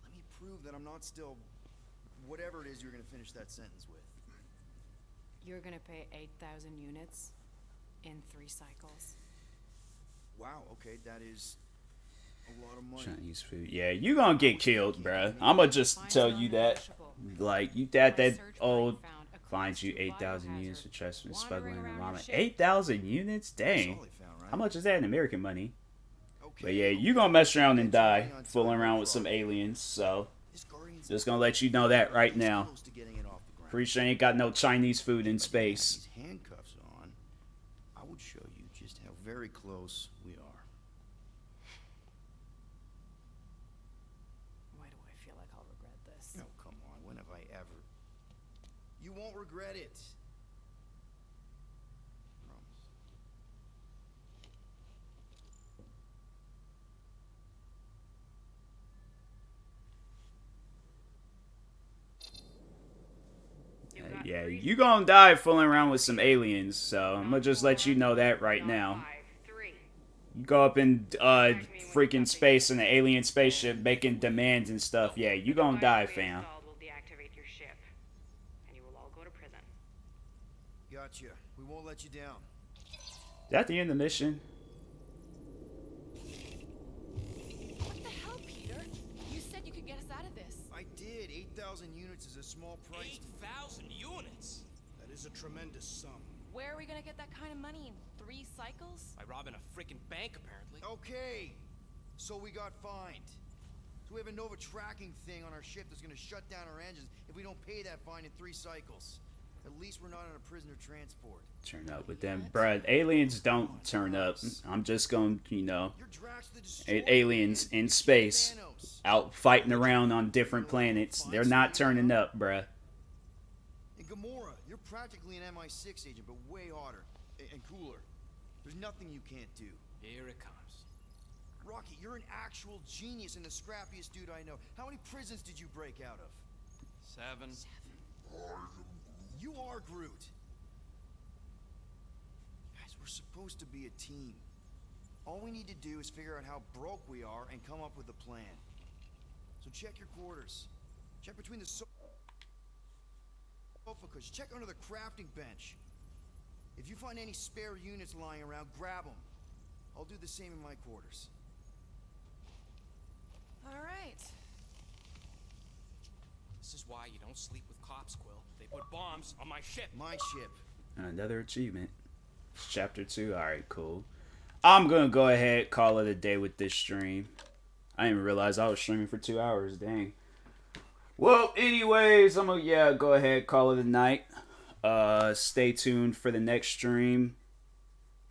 Let me prove that I'm not still... whatever it is you're gonna finish that sentence with. You're gonna pay 8,000 units in 3 cycles. Wow, okay, that is a lot of money. Chinese food. Yeah, you gonna get killed, bruh. I'ma just tell you that. Like, you that old finds you 8,000 units for trespassing, smuggling, and mama. 8,000 units? Dang. That's all they found, right? How much is that in American money? Okay, But yeah, you gonna mess around and die fooling around with some aliens, so This Guardian's just gonna let you know that right now. close to getting it off the ground. Pretty sure ain't got no Chinese food in space. These handcuffs on, I would show you just how very close we are. Why do I feel like I'll regret this? Oh, come on, when have I ever? You won't regret it. Promise. Yeah, you gonna die fooling around with some aliens, so I'm gonna just let you know that right now. 5-3. You go up in freaking space in an alien spaceship making demands and stuff. Yeah, you gonna die, fam. Will deactivate your ship, and you will all go to prison. Gotcha. We won't let you down. Is that the end of the mission? What the hell, Peter? You said you could get us out of this. I did. 8,000 units is a small price. 8,000 units? That is a tremendous sum. Where are we gonna get that kind of money in 3 cycles? By robbing a freaking bank, apparently. Okay, so we got fined. So we have a Nova tracking thing on our ship that's gonna shut down our engines if we don't pay that fine in 3 cycles. At least we're not on a prisoner transport. Turn up with them, bruh. Aliens don't turn up. I'm just gonna, You're Drax the Destroyer. aliens in space, Thanos. out fighting around on different planets. They're not turning up, bruh. And Gamora, you're practically an MI6 agent, but way hotter and cooler. There's nothing you can't do. Here it comes. Rocky, you're an actual genius and the scrappiest dude I know. How many prisons did you break out of? 7. You are Groot. Guys, we're supposed to be a team. All we need to do is figure out how broke we are and come up with a plan. So check your quarters. Check between the sofa cushions. Check under the crafting bench. If you find any spare units lying around, grab them. I'll do the same in my quarters. All right. This is why you don't sleep with cops, Quill. They put bombs on my ship. My ship. Another achievement. Chapter 2. Alright, cool. I'm gonna go ahead, call it a day with this stream. I didn't even realize I was streaming for 2 hours. Dang. Well, anyways, I'm gonna go ahead, call it a night. Stay tuned for the next stream.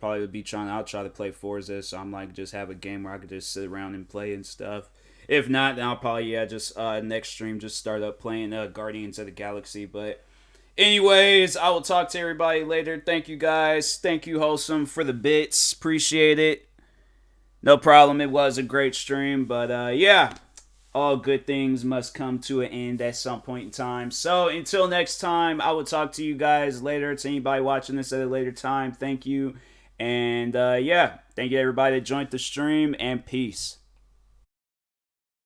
Probably would be I'll try to play Forza, so I'm like just have a game where I could just sit around and play and stuff. If not, then I'll probably just next stream just start up playing Guardians of the Galaxy. But anyways, I will talk to everybody later. Thank you guys. Thank you, Wholesome, for the bits. Appreciate it. No problem. It was a great stream, but yeah. All good things must come to an end at some point in time. So until next time, I will talk to you guys later. To anybody watching this at a later time, thank you. And yeah, thank you everybody that joined the stream, and peace.